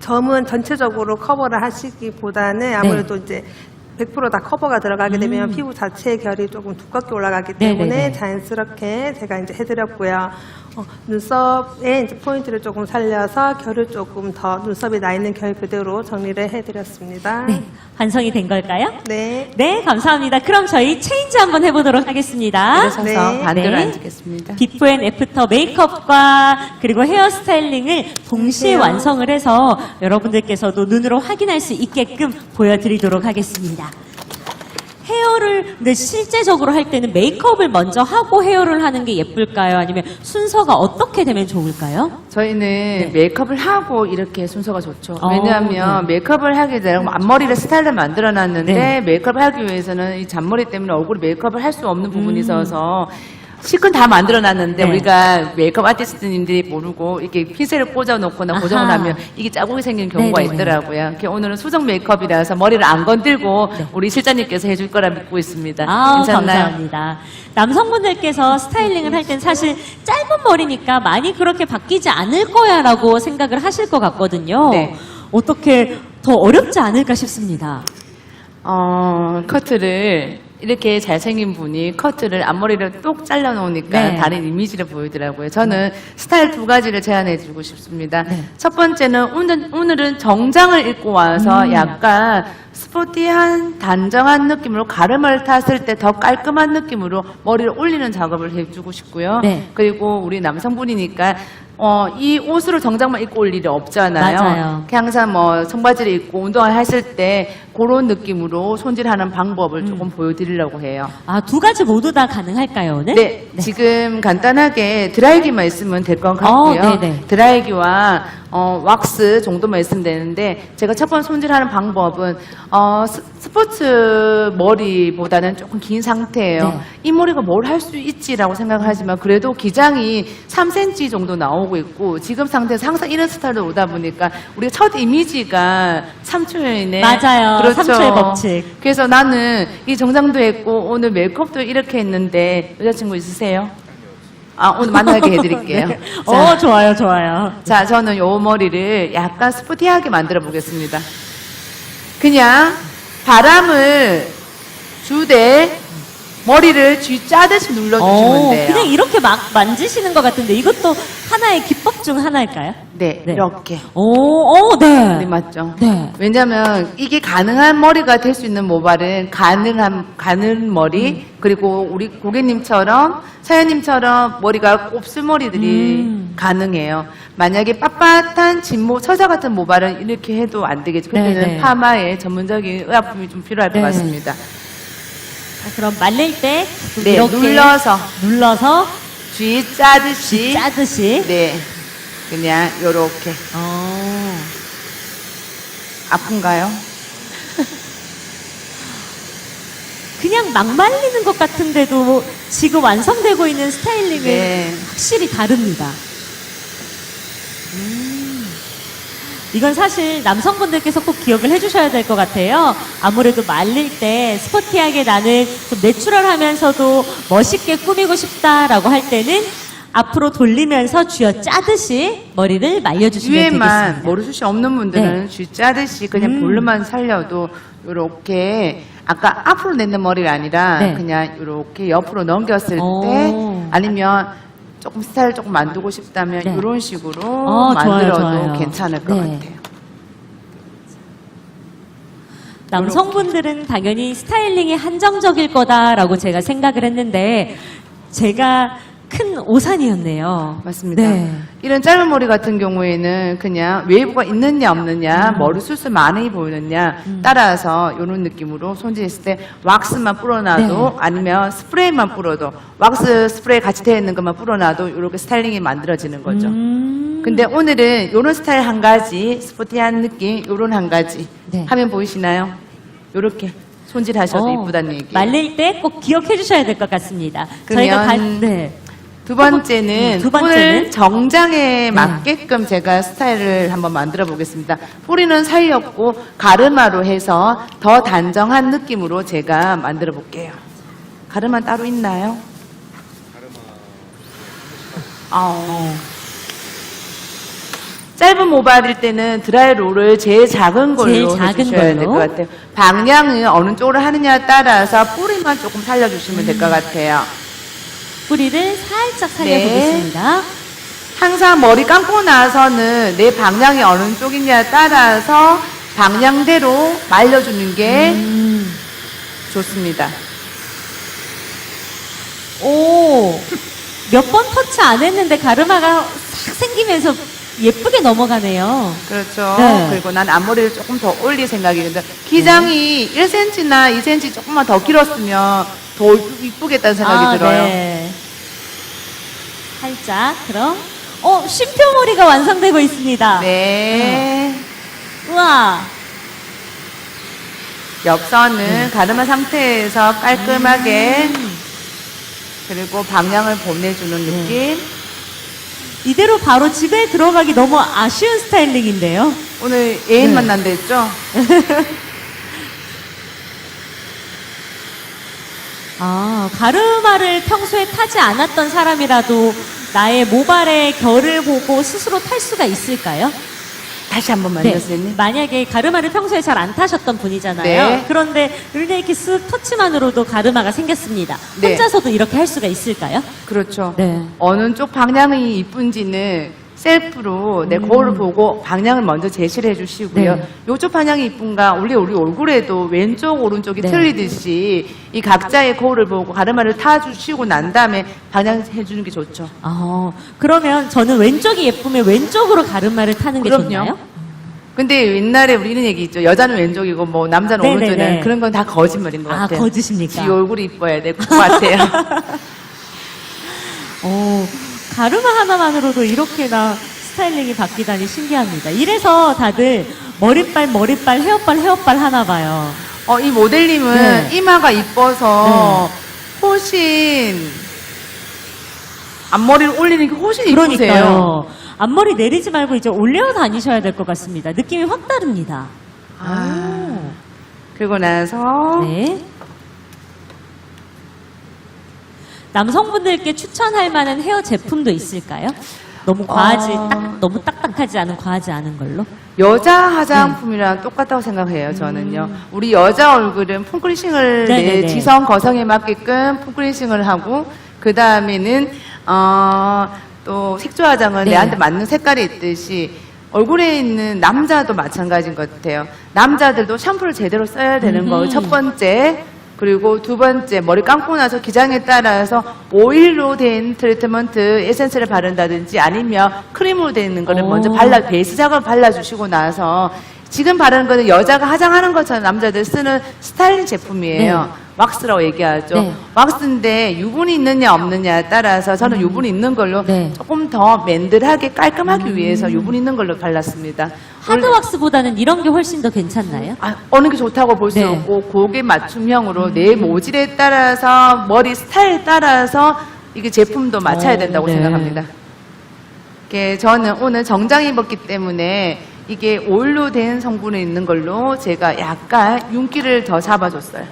점은 전체적으로 커버를 하시기보다는 아무래도 이제 100% 다 커버가 들어가게 되면 피부 자체의 결이 조금 두껍게 올라가기 때문에 네네네. 자연스럽게 제가 이제 해드렸고요. 눈썹에 이제 포인트를 조금 살려서 결을 조금 더 눈썹에 나 있는 결 그대로 정리를 해드렸습니다. 네. 완성이 된 걸까요? 네. 네, 감사합니다. 그럼 저희 체인지 한번 해보도록 하겠습니다. 일어서서 네. 반대로 네. 앉겠습니다. 비포 앤 애프터 메이크업과 그리고 헤어스타일링을 동시에 완성을 해서 여러분들께서도 눈으로 확인할 수 있게끔 보여드리도록 하겠습니다. 헤어를 근데 실제적으로 할 때는 메이크업을 먼저 하고 헤어를 하는 게 예쁠까요? 아니면 순서가 어떻게 되면 좋을까요? 저희는 메이크업을 하고 이렇게 순서가 좋죠. 어, 왜냐하면 메이크업을 하게 되면 앞머리를 스타일을 만들어놨는데 네. 메이크업을 하기 위해서는 이 잔머리 때문에 얼굴에 메이크업을 할 수 없는 부분이 있어서 실컷 다 만들어놨는데 네. 우리가 메이크업 아티스트님들이 모르고 이렇게 핀셋을 꽂아놓거나 고정을 아하. 하면 이게 자국이 생기는 경우가 네네네. 있더라고요. 이렇게 오늘은 수정 메이크업이라서 머리를 안 건들고 우리 실장님께서 해줄 거라 믿고 있습니다. 괜찮나요? 감사합니다. 남성분들께서 스타일링을 할 땐 사실 짧은 머리니까 많이 그렇게 바뀌지 않을 거야라고 생각을 하실 것 같거든요. 네. 어떻게 더 어렵지 않을까 싶습니다. 커트를 이렇게 잘생긴 분이 커트를 앞머리를 똑 잘라놓으니까 네. 다른 이미지를 보이더라고요. 저는 스타일 두 가지를 제안해주고 싶습니다. 네. 첫 번째는 오늘은 정장을 입고 와서 약간 스포티한 단정한 느낌으로 가르마를 탔을 때 더 깔끔한 느낌으로 머리를 올리는 작업을 해주고 싶고요. 네. 그리고 우리 남성분이니까 이 옷으로 정장만 입고 올 일이 없잖아요. 맞아요. 항상 뭐 청바지를 입고 운동을 하실 때 그런 느낌으로 손질하는 방법을 조금 보여드리려고 해요. 아, 두 가지 모두 다 가능할까요, 오늘? 네, 지금 간단하게 드라이기만 있으면 될 것 같고요. 네네. 드라이기와 왁스 정도만 있으면 되는데 제가 첫 번째 손질하는 방법은 스포츠 머리보다는 조금 긴 상태예요. 네. 이 머리가 뭘 할 수 있지라고 생각을 하지만 그래도 기장이 3cm 정도 나오고 있고 지금 상태에서 항상 이런 스타일로 오다 보니까 우리가 첫 이미지가 3초이네. 맞아요. 3초의 법칙. 그래서 나는 이 정장도 했고 오늘 메이크업도 이렇게 했는데 여자친구 있으세요? 아, 오늘 만나게 해드릴게요. 네. 자, 좋아요, 좋아요. 자, 저는 요 머리를 약간 스포티하게 만들어 보겠습니다. 그냥 바람을 주되 머리를 쥐 짜듯이 눌러주시면 돼요. 그냥 이렇게 막 만지시는 것 같은데 이것도 하나의 기법 중 하나일까요? 네, 네. 이렇게. 네. 네, 맞죠? 네. 왜냐면 이게 가능한 머리가 될 수 있는 모발은 가는 머리, 그리고 우리 고객님처럼, 사연님처럼 머리가 곱슬머리들이 가능해요. 만약에 빳빳한 처자 같은 모발은 이렇게 해도 안 되겠죠. 그때는 네, 네. 파마에 전문적인 의약품이 좀 필요할 것 네. 같습니다. 자, 그럼 말릴 때 네, 이렇게 눌러서 쥐 짜듯이. 짜듯이. 네, 그냥 요렇게. 아픈가요? 그냥 막 말리는 것 같은데도 지금 완성되고 있는 스타일링은 네. 확실히 다릅니다. 이건 사실 남성분들께서 꼭 기억을 해주셔야 될 것 같아요. 아무래도 말릴 때 스포티하게 나는 좀 내추럴하면서도 멋있게 꾸미고 싶다라고 할 때는 앞으로 돌리면서 쥐어 짜듯이 머리를 말려주시면 위에만 되겠습니다. 머리숱이 없는 분들은 쥐 짜듯이 그냥 볼륨만 살려도 요렇게 아까 앞으로 내는 머리가 아니라 네. 그냥 요렇게 옆으로 넘겼을 오. 때 아니면 조금 스타일 조금 만들고 싶다면 네. 이런 식으로 좋아요, 만들어도 좋아요. 괜찮을 것 네. 같아요. 남성분들은 당연히 스타일링이 한정적일 거다라고 제가 생각을 했는데 제가 큰 오산이었네요. 맞습니다. 네. 이런 짧은 머리 같은 경우에는 그냥 웨이브가 있느냐 없느냐, 머리숱을 많이 보이느냐 따라서 이런 느낌으로 손질했을 때 왁스만 뿌려놔도 네. 아니면 스프레이만 뿌려도 왁스 스프레이 같이 되어 있는 것만 뿌려놔도 이렇게 스타일링이 만들어지는 거죠. 근데 오늘은 이런 스타일 한 가지, 스포티한 느낌, 이런 한 가지 네. 화면 보이시나요? 이렇게 손질하셔도 이쁘다는 얘기예요. 말릴 때 꼭 기억해 주셔야 될 것 같습니다. 그러면 네. 두 번째는 두 번째는? 오늘 정장에 맞게끔 제가 스타일을 한번 만들어 보겠습니다. 뿌리는 살렸고 가르마로 해서 더 단정한 느낌으로 제가 만들어 볼게요. 가르마 따로 있나요? 짧은 모발일 때는 드라이롤을 제일 작은 걸로 제일 작은 해주셔야 될 걸로. 것 같아요. 방향은 어느 쪽으로 하느냐에 따라서 뿌리만 조금 살려주시면 될 것 같아요. 뿌리를 살짝 살려보겠습니다. 항상 머리 감고 나서는 내 방향이 어느 쪽이냐에 따라서 방향대로 말려주는 게 좋습니다. 몇 번 터치 안 했는데 가르마가 싹 생기면서 예쁘게 넘어가네요. 그렇죠. 네. 그리고 난 앞머리를 조금 더 올릴 생각이거든요. 기장이 1cm나 2cm 조금만 더 길었으면 더 이쁘겠다는 생각이 들어요. 네. 살짝 그럼 쉼표머리가 완성되고 있습니다. 네. 우와. 옆선은 가르마 상태에서 깔끔하게 그리고 방향을 보내주는 느낌. 이대로 바로 집에 들어가기 너무 아쉬운 스타일링인데요. 오늘 애인 네. 만난다 했죠? 가르마를 평소에 타지 않았던 사람이라도 나의 모발의 결을 보고 스스로 탈 수가 있을까요? 다시 한 번만요, 선생님. 만약에 가르마를 평소에 잘 안 타셨던 분이잖아요. 네. 그런데 이렇게 쓱 터치만으로도 가르마가 생겼습니다. 네. 혼자서도 이렇게 할 수가 있을까요? 그렇죠. 네. 어느 쪽 방향이 이쁜지는 셀프로 내 거울을 보고 방향을 먼저 제시를 해주시고요. 네. 이쪽 방향이 이쁜가, 우리 얼굴에도 왼쪽, 오른쪽이 네. 틀리듯이 이 각자의 거울을 보고 가르마를 타주시고 난 다음에 방향 해주는 게 좋죠. 그러면 저는 왼쪽이 예쁘면 왼쪽으로 가르마를 타는 게 그럼요. 좋나요? 근데 옛날에 우리 이런 얘기 있죠. 여자는 왼쪽이고 뭐 남자는 네네네. 오른쪽이는 그런 건 다 거짓말인 것 아, 같아요. 거짓입니까? 지 얼굴이 이뻐야 될 것 같아요. 가르마 하나만으로도 이렇게나 스타일링이 바뀌다니 신기합니다. 이래서 다들 머리빨, 헤어빨 하나 봐요. 이 모델님은 네. 이마가 이뻐서 훨씬 앞머리를 올리는 게 훨씬 이쁘세요. 그러니까요. 앞머리 내리지 말고 이제 올려 다니셔야 될 것 같습니다. 느낌이 확 다릅니다. 그리고 나서 네. 남성분들께 추천할 만한 헤어 제품도 있을까요? 너무 너무 딱딱하지 않은 과하지 않은 걸로? 여자 화장품이랑 똑같다고 생각해요, 저는요. 우리 여자 얼굴은 폼클리싱을 네네네. 내 지성, 거성에 맞게끔 폼클리싱을 하고, 그 다음에는, 또 색조 화장은 네. 내한테 맞는 색깔이 있듯이, 얼굴에 있는 남자도 마찬가지인 것 같아요. 남자들도 샴푸를 제대로 써야 되는 거예요. 첫 번째. 그리고 두 번째, 머리 감고 나서 기장에 따라서 오일로 된 트리트먼트 에센스를 바른다든지 아니면 크림으로 되어 있는 거를 먼저 베이스 작업을 발라주시고 나서 지금 바르는 거는 여자가 화장하는 것처럼 남자들 쓰는 스타일링 제품이에요. 네. 왁스라고 얘기하죠. 네. 왁스인데 유분이 있느냐 없느냐에 따라서 저는 유분이 있는 걸로 네. 조금 더 맨들하게 깔끔하기 위해서 유분 있는 걸로 발랐습니다. 하드왁스보다는 이런 게 훨씬 더 괜찮나요? 어느 게 좋다고 볼 수 네. 없고 고객 맞춤형으로 내 모질에 따라서 머리 스타일에 따라서 이게 제품도 맞춰야 된다고 네. 생각합니다. 저는 오늘 정장 입었기 때문에 이게 오일로 된 성분이 있는 걸로 제가 약간 윤기를 더 잡아줬어요.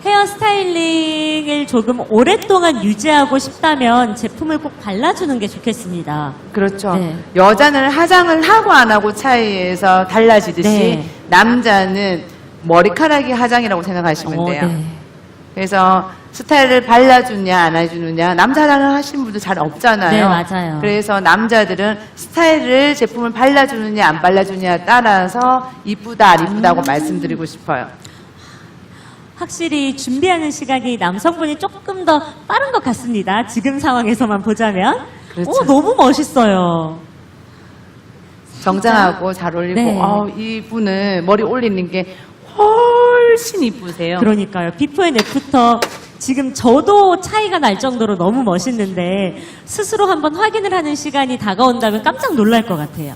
헤어 스타일링을 조금 오랫동안 유지하고 싶다면 제품을 꼭 발라주는 게 좋겠습니다. 그렇죠. 네. 여자는 화장을 하고 안 하고 차이에서 달라지듯이 네. 남자는 머리카락이 화장이라고 생각하시면 돼요. 네. 그래서 스타일을 발라주냐 안 해주느냐 남자 화장을 하시는 분들 잘 없잖아요. 네, 맞아요. 그래서 남자들은 스타일을 제품을 발라주느냐 안 발라주느냐에 따라서 이쁘다 안 이쁘다고 말씀드리고 싶어요. 확실히 준비하는 시간이 남성분이 조금 더 빠른 것 같습니다. 지금 상황에서만 보자면. 그렇죠. 너무 멋있어요. 정장하고 잘 어울리고 네. 이분은 머리 올리는 게 훨씬 이쁘세요. 그러니까요. 비포 앤 애프터 지금 저도 차이가 날 정도로 너무 멋있는데 스스로 한번 확인을 하는 시간이 다가온다면 깜짝 놀랄 것 같아요.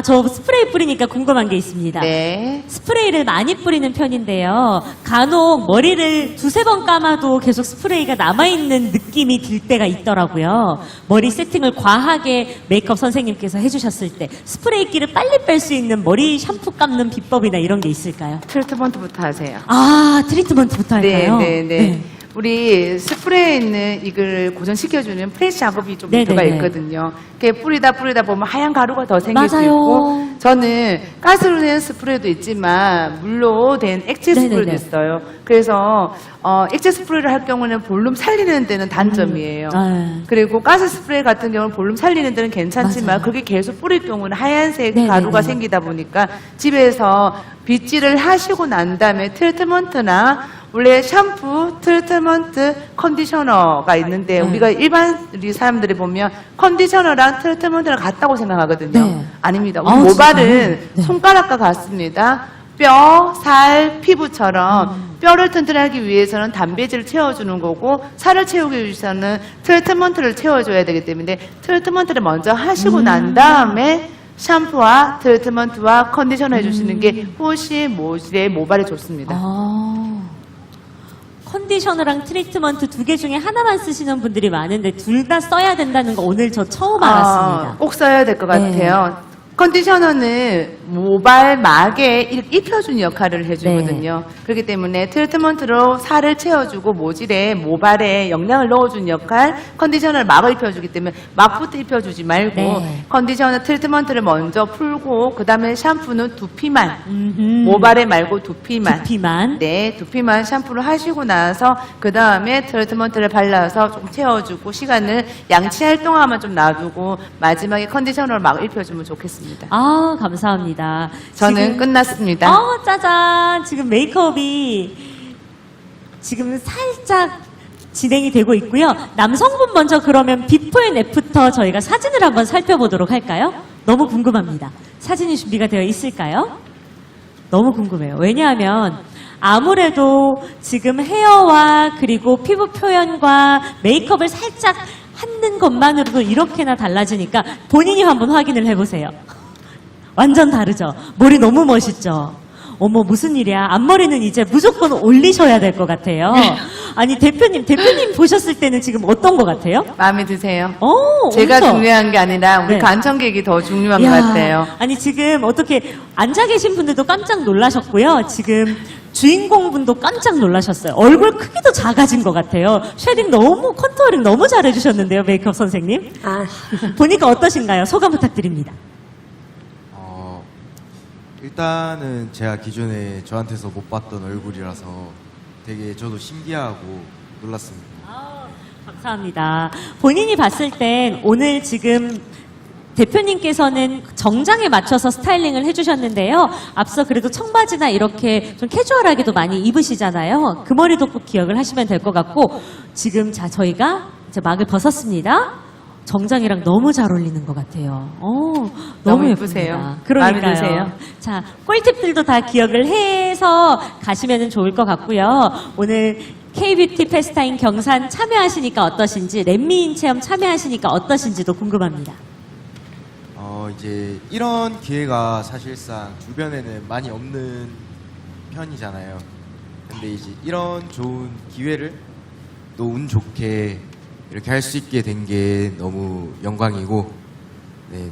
저 스프레이 뿌리니까 궁금한 게 있습니다. 네. 스프레이를 많이 뿌리는 편인데요. 간혹 머리를 두세 번 감아도 계속 스프레이가 남아있는 느낌이 들 때가 있더라고요. 머리 세팅을 과하게 메이크업 선생님께서 해주셨을 때 스프레이기를 빨리 뺄 수 있는 머리 샴푸 감는 비법이나 이런 게 있을까요? 트리트먼트부터 하세요. 트리트먼트부터 할까요? 네. 우리 스프레이에 있는 이걸 고정시켜주는 프레시 작업이 좀 네네네. 들어가 있거든요. 이렇게 뿌리다 보면 하얀 가루가 더 생길 수 맞아요. 있고, 저는 가스로 된 스프레이도 있지만 물로 된 액체 스프레이도 네네네. 있어요. 그래서 액체 스프레이를 할 경우는 볼륨 살리는 데는 단점이에요. 그리고 가스 스프레이 같은 경우는 볼륨 살리는 데는 괜찮지만 맞아요. 그게 계속 뿌릴 경우는 하얀색 네네네. 가루가 생기다 보니까 집에서 빗질을 하시고 난 다음에 트리트먼트나 원래 샴푸, 트리트먼트, 컨디셔너가 있는데 우리가 일반 우리 사람들이 보면 컨디셔너랑 트리트먼트랑 같다고 생각하거든요. 네. 아닙니다. 우리 아, 모발은 진짜요? 네. 손가락과 같습니다. 뼈, 살, 피부처럼 뼈를 튼튼하기 위해서는 단백질을 채워주는 거고 살을 채우기 위해서는 트리트먼트를 채워줘야 되기 때문에 트리트먼트를 먼저 하시고 난 다음에 샴푸와 트리트먼트와 컨디셔너 해주시는 게 훨씬 모질에 모발에 좋습니다. 컨디셔너랑 트리트먼트 두 개 중에 하나만 쓰시는 분들이 많은데 둘 다 써야 된다는 거 오늘 저 처음 알았습니다. 꼭 써야 될 것 네. 같아요. 컨디셔너는 모발 막에 입혀주는 역할을 해주거든요. 네. 그렇기 때문에 트리트먼트로 살을 채워주고 모질에 모발에 영양을 넣어주는 역할, 컨디셔너를 막을 입혀주기 때문에 막부터 입혀주지 말고 네. 컨디셔너 트리트먼트를 먼저 풀고 그 다음에 샴푸는 두피만, 음흠. 모발에 말고 두피만. 두피만. 네, 두피만 샴푸를 하시고 나서 그 다음에 트리트먼트를 발라서 좀 채워주고 시간을 양치할 동안만 좀 놔두고 마지막에 컨디셔너를 막 입혀주면 좋겠습니다. 감사합니다. 저는 지금, 끝났습니다. 짜잔. 지금 메이크업이 지금 살짝 진행이 되고 있고요. 남성분 먼저 그러면 비포 앤 애프터 저희가 사진을 한번 살펴보도록 할까요? 너무 궁금합니다. 사진이 준비가 되어 있을까요? 너무 궁금해요. 왜냐하면 아무래도 지금 헤어와 그리고 피부 표현과 메이크업을 살짝 하는 것만으로도 이렇게나 달라지니까 본인이 한번 확인을 해보세요. 완전 다르죠? 머리 너무 멋있죠? 어머, 무슨 일이야. 앞머리는 이제 무조건 올리셔야 될 것 같아요. 아니, 대표님 보셨을 때는 지금 어떤 것 같아요? 마음에 드세요? 엄청. 제가 중요한 게 아니라 우리 네. 관청객이 더 중요한 이야, 것 같아요. 아니, 지금 어떻게 앉아 계신 분들도 깜짝 놀라셨고요. 지금 주인공분도 깜짝 놀라셨어요. 얼굴 크기도 작아진 것 같아요. 쉐딩 컨투어링 너무 잘해주셨는데요, 메이크업 선생님. 아, 보니까 어떠신가요? 소감 부탁드립니다. 일단은 제가 기존에 저한테서 못 봤던 얼굴이라서 되게 저도 신기하고 놀랐습니다. 감사합니다. 본인이 봤을 땐 오늘 지금 대표님께서는 정장에 맞춰서 스타일링을 해주셨는데요. 앞서 그래도 청바지나 이렇게 좀 캐주얼하게도 많이 입으시잖아요. 그 머리도 꼭 기억을 하시면 될 것 같고, 지금 자 저희가 이제 막을 벗었습니다. 정장이랑 너무 잘 어울리는 것 같아요. 너무 예쁘세요. 예쁘세요. 그러니까요. 마음에 드세요? 자, 꿀팁들도 다 기억을 해서 가시면 좋을 것 같고요. 오늘 K뷰티 페스타인 경산 참여하시니까 어떠신지, 렛미인 체험 참여하시니까 어떠신지도 궁금합니다. 이제 이런 기회가 사실상 주변에는 많이 없는 편이잖아요. 근데 이제 이런 좋은 기회를 또 운 좋게 이렇게 할 수 있게 된 게 너무 영광이고, 네,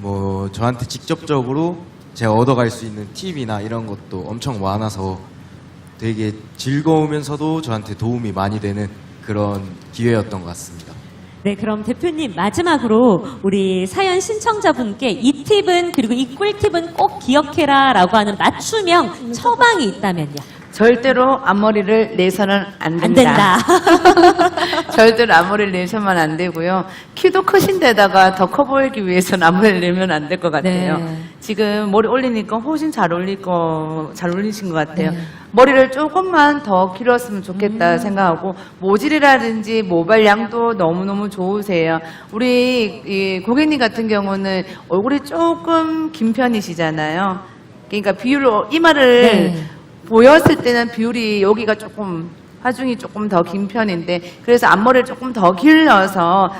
뭐 저한테 직접적으로 제가 얻어갈 수 있는 팁이나 이런 것도 엄청 많아서 되게 즐거우면서도 저한테 도움이 많이 되는 그런 기회였던 것 같습니다. 네, 그럼 대표님 마지막으로 우리 사연 신청자분께 이 팁은 그리고 이 꿀팁은 꼭 기억해라 라고 하는 맞춤형 처방이 있다면요. 절대로 앞머리를 내서는 안 안 된다. 된다. 절대로 앞머리를 내서만 안 되고요. 키도 크신데다가 더 커 보이기 위해서는 앞머리를 내면 안 될 것 같아요. 네. 지금 머리 올리니까 훨씬 잘 올리신 것 같아요. 머리를 조금만 더 길었으면 좋겠다 생각하고, 모질이라든지 모발량도 너무너무 좋으세요. 우리 이 고객님 같은 경우는 얼굴이 조금 긴 편이시잖아요. 그러니까 비율로 이마를 네. 보였을 때는 비율이 여기가 조금 하중이 조금 더 긴 편인데, 그래서 앞머리를 조금 더 길러서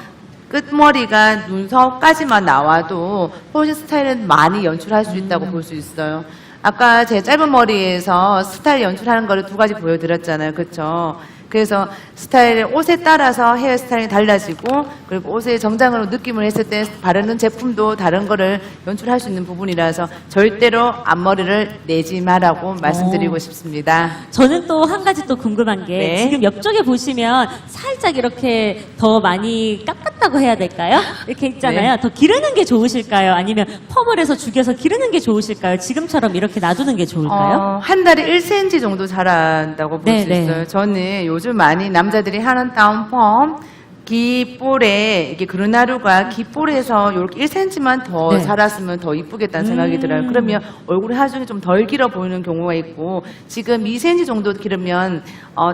끝머리가 눈썹까지만 나와도 훨씬 스타일은 많이 연출할 수 있다고 볼 수 있어요. 아까 제 짧은 머리에서 스타일 연출하는 거를 두 가지 보여드렸잖아요. 그렇죠? 그래서 스타일, 옷에 따라서 헤어스타일이 달라지고, 그리고 옷의 정장으로 느낌을 했을 때 바르는 제품도 다른 거를 연출할 수 있는 부분이라서 절대로 앞머리를 내지 마라고 말씀드리고 싶습니다. 저는 또 한 가지 또 궁금한 게, 네. 지금 옆쪽에 보시면 살짝 이렇게 더 많이 깎았다고 해야 될까요? 이렇게 있잖아요. 네. 더 기르는 게 좋으실까요? 아니면 펌을 해서 죽여서 기르는 게 좋으실까요? 지금처럼 이렇게 놔두는 게 좋을까요? 한 달에 1cm 정도 자란다고 볼 수 네, 있어요. 네. 저는 요즘 많이 남자들이 하는 다운펌, 깃볼에, 이게 그루나루가 깃볼에서 이렇게 1cm만 더 네. 자랐으면 더 이쁘겠다는 생각이 들어요. 그러면 얼굴이 하중이 좀 덜 길어 보이는 경우가 있고, 지금 2cm 정도 기르면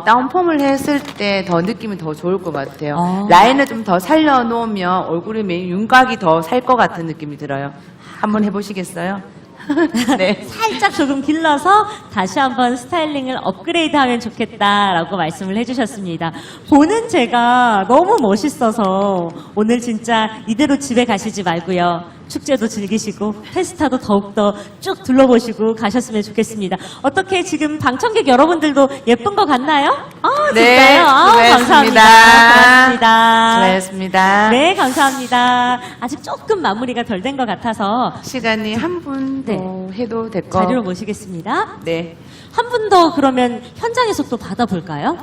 다운펌을 했을 때 더 느낌이 더 좋을 것 같아요. 라인을 좀 더 살려놓으면 얼굴에 윤곽이 더 살 것 같은 느낌이 들어요. 한번 해보시겠어요? 네. 살짝 조금 길러서 다시 한번 스타일링을 업그레이드하면 좋겠다라고 말씀을 해주셨습니다. 보는 제가 너무 멋있어서 오늘 진짜 이대로 집에 가시지 말고요. 축제도 즐기시고 페스타도 더욱더 쭉 둘러보시고 가셨으면 좋겠습니다. 어떻게 지금 방청객 여러분들도 예쁜 것 같나요? 네, 진짜요? 수고하셨습니다. 감사합니다. 수고하셨습니다. 네, 감사합니다. 아직 조금 마무리가 덜 된 것 같아서 시간이 한 분 더 네. 해도 될 거. 자리로 모시겠습니다. 네. 한 분 더 그러면 현장에서 또 받아볼까요?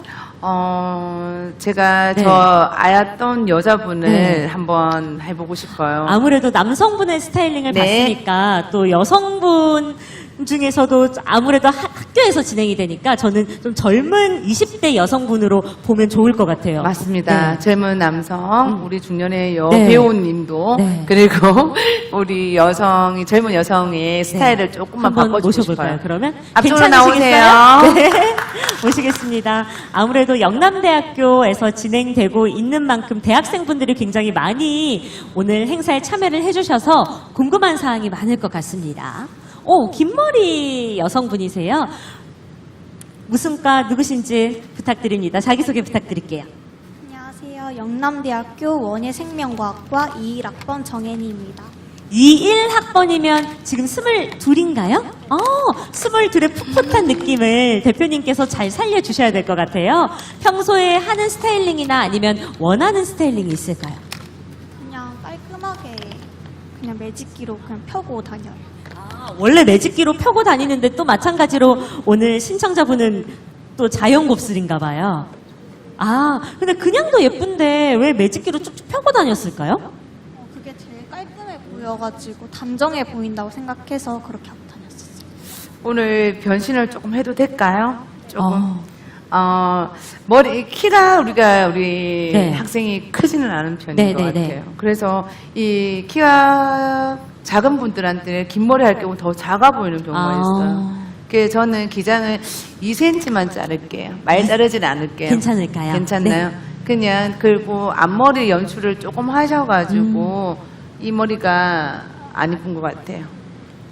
제가 네. 저 아였던 여자분을 네. 한번 해보고 싶어요. 아무래도 남성분의 스타일링을 네. 봤으니까 또 여성분 중에서도 아무래도 학교에서 진행이 되니까 저는 좀 젊은 20대 여성분으로 보면 좋을 것 같아요. 맞습니다. 네. 젊은 남성, 우리 중년의 네. 배우님도, 네. 그리고 우리 젊은 여성의 스타일을 조금만 한번 바꿔주고 모셔볼까요? 싶어요. 그러면 앞쪽으로 괜찮으시겠어요? 나오세요. 네. 모시겠습니다. 아무래도 영남대학교에서 진행되고 있는 만큼 대학생분들이 굉장히 많이 오늘 행사에 참여를 해주셔서 궁금한 사항이 많을 것 같습니다. 오, 긴머리 여성분이세요. 무슨 과 누구신지 부탁드립니다. 자기소개 부탁드릴게요. 안녕하세요. 영남대학교 원예생명과학과 21학번 정혜니입니다. 21학번이면 지금 22인가요? 22의 풋풋한 느낌을 대표님께서 잘 살려주셔야 될 것 같아요. 평소에 하는 스타일링이나 아니면 원하는 스타일링이 있을까요? 그냥 깔끔하게 그냥 매직기로 그냥 펴고 다녀요. 원래 매직기로 펴고 다니는데 또 마찬가지로 오늘 신청자분은 또 자연 곱슬인가 봐요. 근데 그냥도 예쁜데 왜 매직기로 쭉쭉 펴고 다녔을까요? 그게 제일 깔끔해 보여가지고 단정해 보인다고 생각해서 그렇게 하고 다녔었어요. 오늘 변신을 조금 해도 될까요? 조금. 머리, 키가 우리 네. 학생이 크지는 않은 편인 네, 것 네, 네. 같아요. 그래서 이 키가 작은 분들한테 긴 머리 할 경우 더 작아 보이는 경우가 있어요. 그래서 저는 기장을 2cm만 자를게요. 많이 자르진 않을게요. 괜찮을까요? 괜찮나요? 네. 그냥 그리고 앞머리 연출을 조금 하셔가지고 이 머리가 안 이쁜 것 같아요.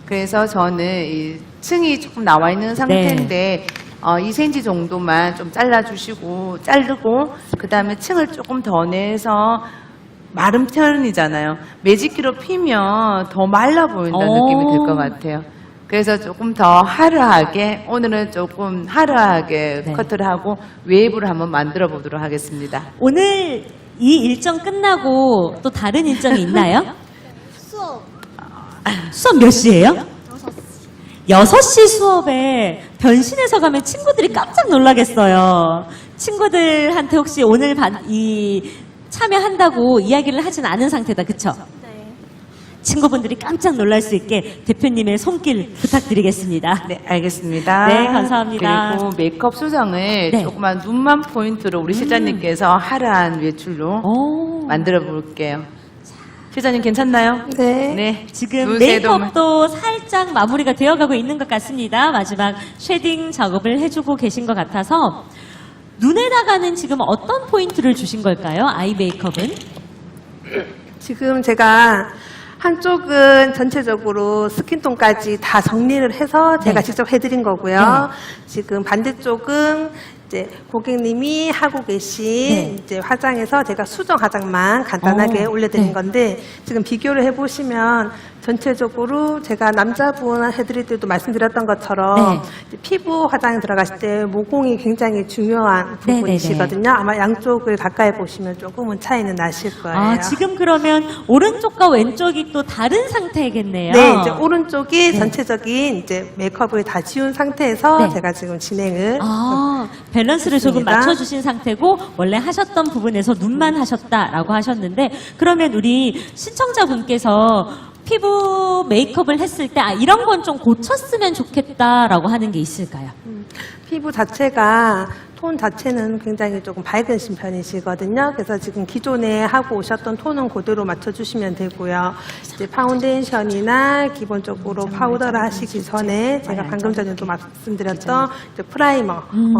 그래서 저는 이 층이 조금 나와 있는 상태인데 2cm 정도만 좀 잘라주시고 자르고 그 다음에 층을 조금 더 내서 마른 편이잖아요. 매직기로 피면 더 말라 보인다는 느낌이 들 것 같아요. 그래서 조금 더 화려하게 오늘은 조금 화려하게 네. 커트를 하고 웨이브를 한번 만들어 보도록 하겠습니다. 오늘 이 일정 끝나고 또 다른 일정이 있나요? 수업 수업 몇 시예요? 6시 수업에 변신해서 가면 친구들이 깜짝 놀라겠어요. 친구들한테 혹시 오늘 참여한다고 이야기를 하진 않은 상태다. 그쵸? 네. 친구분들이 깜짝 놀랄 수 있게 대표님의 손길 부탁드리겠습니다. 네, 알겠습니다. 네, 감사합니다. 그리고 메이크업 수정을 네. 조그만 눈만 포인트로 우리 실장님께서 화려한 외출로 오. 만들어 볼게요. 실장님 괜찮나요? 네. 네. 지금 눈, 새, 도 메이크업도 살짝 마무리가 되어가고 있는 것 같습니다. 마지막 쉐딩 작업을 해주고 계신 것 같아서 눈에다가는 지금 어떤 포인트를 주신 걸까요? 아이 메이크업은? 지금 제가 한쪽은 전체적으로 스킨톤까지 다 정리를 해서 제가 네. 직접 해드린 거고요. 네. 지금 반대쪽은 이제 고객님이 하고 계신 네. 이제 화장에서 제가 수정 화장만 간단하게 올려드린 네. 건데 지금 비교를 해보시면 전체적으로 제가 남자분 해드릴 때도 말씀드렸던 것처럼 네. 이제 피부 화장에 들어갔을 때 모공이 굉장히 중요한 네, 부분이시거든요. 아마 양쪽을 가까이 보시면 조금은 차이는 나실 거예요. 지금 그러면 오른쪽과 왼쪽이 또 다른 상태겠네요. 네, 이제 오른쪽이 네. 전체적인 이제 메이크업을 다 지운 상태에서 네. 제가 지금 진행을 밸런스를 조금 좋습니다. 맞춰주신 상태고 원래 하셨던 부분에서 눈만 하셨다라고 하셨는데 그러면 우리 신청자분께서 피부 메이크업을 했을 때 이런 건 좀 고쳤으면 좋겠다라고 하는 게 있을까요? 피부 자체가 톤 자체는 굉장히 조금 밝으신 편이시거든요. 그래서 지금 기존에 하고 오셨던 톤은 그대로 맞춰주시면 되고요. 이제 파운데이션이나 기본적으로 파우더를 하시기 전에 제가 방금 전에도 말씀드렸던 이제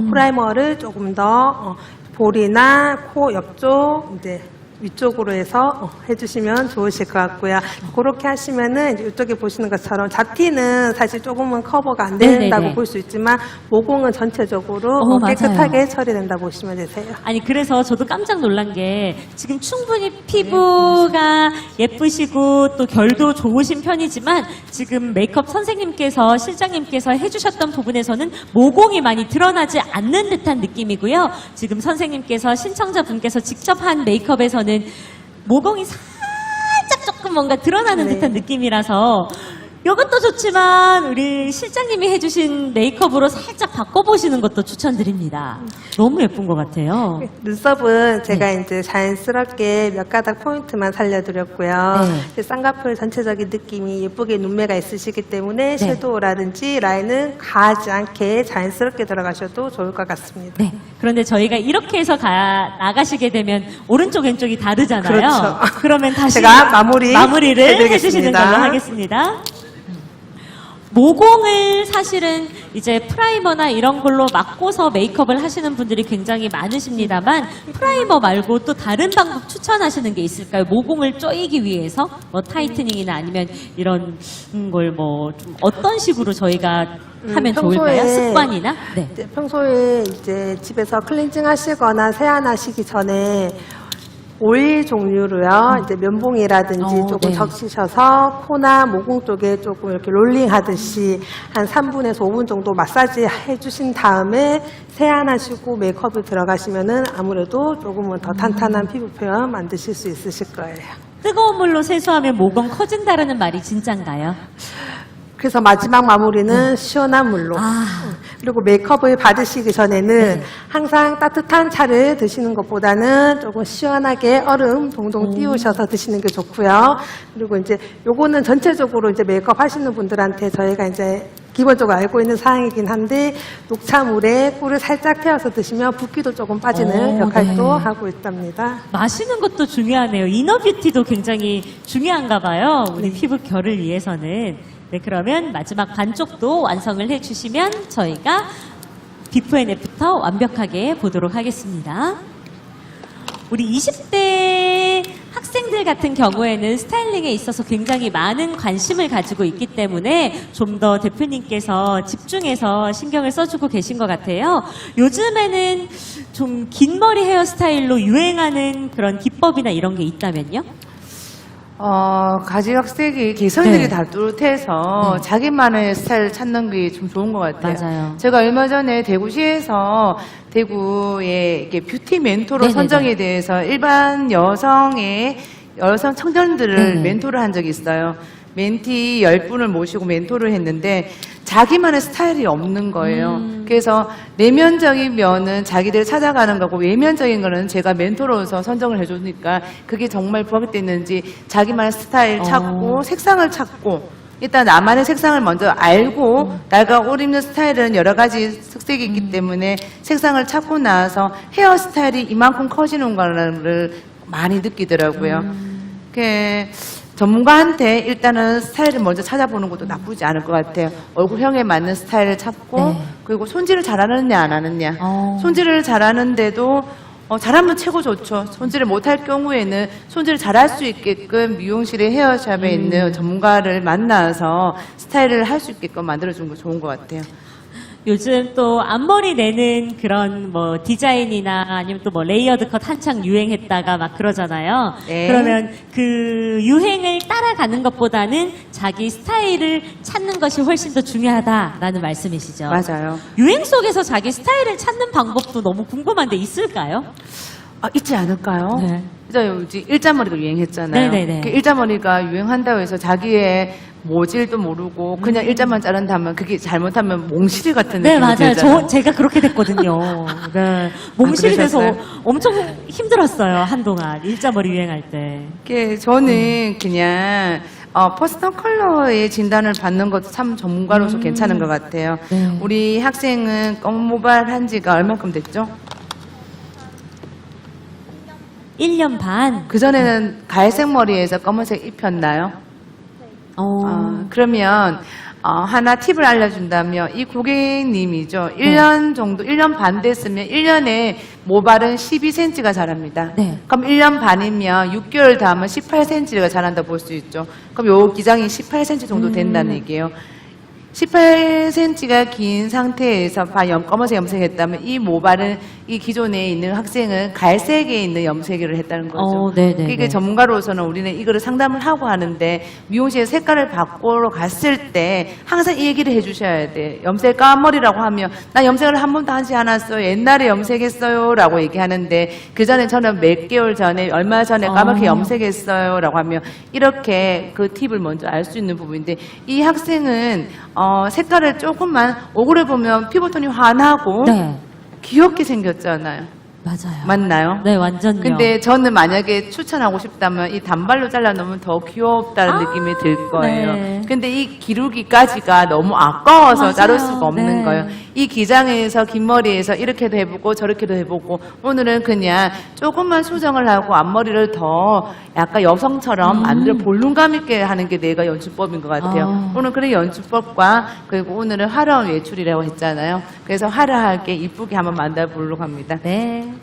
프라이머를 조금 더 볼이나 코 옆쪽 이제 위쪽으로 해서 해주시면 좋으실 것 같고요. 그렇게 하시면은 이제 이쪽에 보시는 것처럼 잡티는 사실 조금은 커버가 안 된다고 네네네. 볼 수 있지만 모공은 전체적으로 맞아요. 깨끗하게 처리된다 보시면 되세요. 아니 그래서 저도 깜짝 놀란 게 지금 충분히 피부가 예쁘시고 또 결도 좋으신 편이지만 지금 메이크업 선생님께서 실장님께서 해주셨던 부분에서는 모공이 많이 드러나지 않는 듯한 느낌이고요. 지금 선생님께서 신청자분께서 직접 한 메이크업에서는 모공이 살짝 조금 뭔가 드러나는 네. 듯한 느낌이라서 이것도 좋지만 우리 실장님이 해주신 메이크업으로 살짝 바꿔보시는 것도 추천드립니다. 너무 예쁜 것 같아요. 눈썹은 제가 이제 자연스럽게 몇 가닥 포인트만 살려드렸고요. 네. 이제 쌍꺼풀 전체적인 느낌이 예쁘게 눈매가 있으시기 때문에 섀도우라든지 라인은 가지 않게 자연스럽게 들어가셔도 좋을 것 같습니다. 네. 그런데 저희가 이렇게 해서 나가시게 되면 오른쪽 왼쪽이 다르잖아요. 그렇죠. 그러면 다시 제가 마무리를 해주시는 해드리겠습니다. 걸로 하겠습니다. 모공을 사실은 이제 프라이머나 이런 걸로 막고서 메이크업을 하시는 분들이 굉장히 많으십니다만 프라이머 말고 또 다른 방법 추천하시는 게 있을까요? 모공을 쪼이기 위해서 뭐 타이트닝이나 아니면 이런 걸 뭐 좀 어떤 식으로 저희가 하면 좋을까요? 평소에 습관이나? 네. 이제 평소에 이제 집에서 클렌징 하시거나 세안하시기 전에 오일 종류로요, 이제 면봉이라든지 조금 네. 적시셔서 코나 모공 쪽에 조금 이렇게 롤링 하듯이 한 3분에서 5분 정도 마사지 해주신 다음에 세안하시고 메이크업에 들어가시면은 아무래도 조금은 더 탄탄한 피부 표현 만드실 수 있으실 거예요. 뜨거운 물로 세수하면 모공 커진다라는 말이 진짠가요? 그래서 마지막 마무리는 시원한 물로. 그리고 메이크업을 받으시기 전에는 항상 따뜻한 차를 드시는 것보다는 조금 시원하게 얼음 동동 띄우셔서 드시는 게 좋고요. 그리고 이제 요거는 전체적으로 이제 메이크업 하시는 분들한테 저희가 이제 기본적으로 알고 있는 사항이긴 한데 녹차물에 꿀을 살짝 태워서 드시면 붓기도 조금 빠지는 역할도 네. 하고 있답니다. 마시는 것도 중요하네요. 이너뷰티도 굉장히 중요한가 봐요. 우리 피부 결을 위해서는. 네, 그러면 마지막 반쪽도 완성을 해주시면 저희가 비포 앤 애프터 완벽하게 보도록 하겠습니다. 우리 20대 학생들 같은 경우에는 스타일링에 있어서 굉장히 많은 관심을 가지고 있기 때문에 좀 더 대표님께서 집중해서 신경을 써주고 계신 것 같아요. 요즘에는 좀 긴 머리 헤어스타일로 유행하는 그런 기법이나 이런 게 있다면요? 가지각색이 개성들이 네. 다 뚜렷해서 네. 자기만의 스타일을 찾는 게 좀 좋은 것 같아요. 맞아요. 제가 얼마 전에 대구시에서 대구의 이렇게 뷰티 멘토로 네네네. 선정에 대해서 일반 여성 청년들을 네네. 멘토를 한 적이 있어요. 멘티 10분을 모시고 멘토를 했는데 자기만의 스타일이 없는 거예요. 그래서 내면적인 면은 자기들 찾아가는 거고 외면적인 거는 제가 멘토로서 선정을 해주니까 그게 정말 부합됐는지 자기만의 스타일 찾고 색상을 찾고 일단 나만의 색상을 먼저 알고 내가 옷 입는 스타일은 여러 가지 특색이 있기 때문에 색상을 찾고 나서 헤어스타일이 이만큼 커지는 거를 많이 느끼더라고요. 전문가한테 일단은 스타일을 먼저 찾아보는 것도 나쁘지 않을 것 같아요. 얼굴형에 맞는 스타일을 찾고 네. 그리고 손질을 잘하느냐 안 하느냐. 어. 손질을 잘하는데도 잘하면 최고 좋죠. 손질을 못할 경우에는 손질을 잘할 수 있게끔 미용실에 헤어샵에 있는 전문가를 만나서 스타일을 할 수 있게끔 만들어주는 거 좋은 것 같아요. 요즘 또 앞머리 내는 그런 뭐 디자인이나 아니면 또 뭐 레이어드 컷 한창 유행했다가 막 그러잖아요. 네. 그러면 그 유행을 따라가는 것보다는 자기 스타일을 찾는 것이 훨씬 더 중요하다라는 말씀이시죠. 맞아요. 유행 속에서 자기 스타일을 찾는 방법도 너무 궁금한데 있을까요? 있지 않을까요? 네. 이제 일자머리가 유행했잖아요. 네네네. 그 일자머리가 유행한다고 해서 자기의 모질도 모르고 그냥 일자만 자른다면 그게 잘못하면 몽실이 같은 네, 느낌이 맞아요. 들잖아요. 제가 그렇게 됐거든요. 네. 몸실이 돼서 그러셨어요? 엄청 힘들었어요, 한동안. 일자머리 유행할 때. 저는 그냥 퍼스널 컬러의 진단을 받는 것도 참 전문가로서 괜찮은 것 같아요. 네. 우리 학생은 검은 모발 한 지가 얼마큼 됐죠? 1년 반. 그전에는 갈색 머리에서 검은색 입혔나요? 그러면 하나 팁을 알려준다면 이 고객님이죠. 1년 정도, 1년 반 됐으면 1년에 모발은 12cm가 자랍니다. 네. 그럼 1년 반이면 6개월 더 하면 18cm가 자란다 볼 수 있죠. 그럼 요 기장이 18cm 정도 된다는 얘기예요. 18cm가 긴 상태에서 검은색 염색했다면 이 모발은 이 기존에 있는 학생은 갈색에 있는 염색을 했다는 거죠. 네네. 이게 전문가로서는 우리는 이거를 상담을 하고 하는데 미용실에 색깔을 바꾸러 갔을 때 항상 이 얘기를 해주셔야 돼. 염색 까머리라고 하면 나 염색을 한 번도 하지 않았어요. 옛날에 염색했어요. 라고 얘기하는데 그 전에 저는 몇 개월 전에 얼마 전에 까맣게 염색했어요. 라고 하면 이렇게 그 팁을 먼저 알 수 있는 부분인데 이 학생은 색깔을 조금만 오그려 보면 피부톤이 환하고 네. 귀엽게 생겼잖아요. 맞아요. 맞나요? 네, 완전요. 근데 저는 만약에 추천하고 싶다면 이 단발로 잘라놓으면 더 귀엽다는 느낌이 들 거예요. 네. 근데 이 기르기까지가 너무 아까워서 맞아요. 자를 수가 없는 네. 거예요. 이 기장에서 긴 머리에서 이렇게도 해보고 저렇게도 해보고 오늘은 그냥 조금만 수정을 하고 앞머리를 더 약간 여성처럼 만들어 볼륨감 있게 하는 게 내가 연출법인 것 같아요. 오늘 그런 연출법과 그리고 오늘은 화려한 외출이라고 했잖아요. 그래서 화려하게 이쁘게 한번 만들어 보려고 합니다. 네,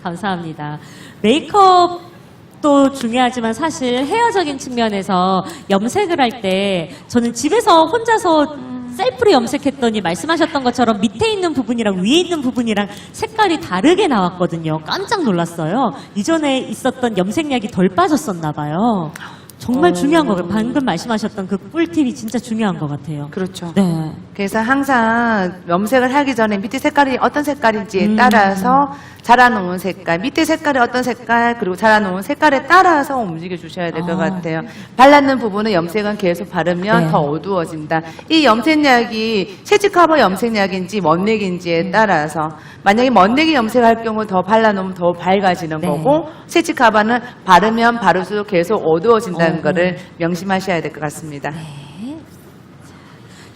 감사합니다. 메이크업도 중요하지만 사실 헤어적인 측면에서 염색을 할 때 저는 집에서 혼자서 셀프로 염색했더니 말씀하셨던 것처럼 밑에 있는 부분이랑 위에 있는 부분이랑 색깔이 다르게 나왔거든요. 깜짝 놀랐어요. 이전에 있었던 염색약이 덜 빠졌었나 봐요. 정말 중요한 거 같아요. 방금 말씀하셨던 그 꿀팁이 진짜 중요한 것 같아요. 그렇죠. 네. 그래서 항상 염색을 하기 전에 밑에 색깔이 어떤 색깔인지에 따라서 자라놓은 색깔, 밑에 색깔이 어떤 색깔, 그리고 자라놓은 색깔에 따라서 움직여 주셔야 될 것 같아요. 발랐는 부분은 염색은 계속 바르면 네. 더 어두워진다. 이 염색약이 채찍 커버 염색약인지 먼넥인지에 따라서 만약에 먼넥이 염색할 경우 더 발라놓으면 더 밝아지는 네. 거고 채찍 커버는 바르면 바를수록 계속 어두워진다는 거를 명심하셔야 될 것 같습니다.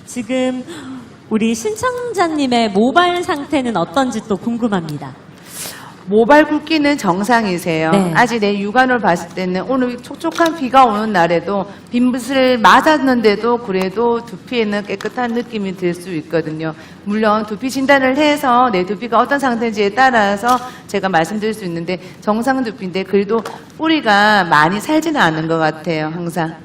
지금 우리 신청자님의 모발 상태는 어떤지 또 궁금합니다. 모발 굵기는 정상이세요. 네. 아직 내 육안을 봤을 때는 오늘 촉촉한 비가 오는 날에도 빗을 맞았는데도 그래도 두피에는 깨끗한 느낌이 들 수 있거든요. 물론 두피 진단을 해서 내 두피가 어떤 상태인지에 따라서 제가 말씀드릴 수 있는데 정상 두피인데 그래도 뿌리가 많이 살지는 않은 것 같아요. 항상.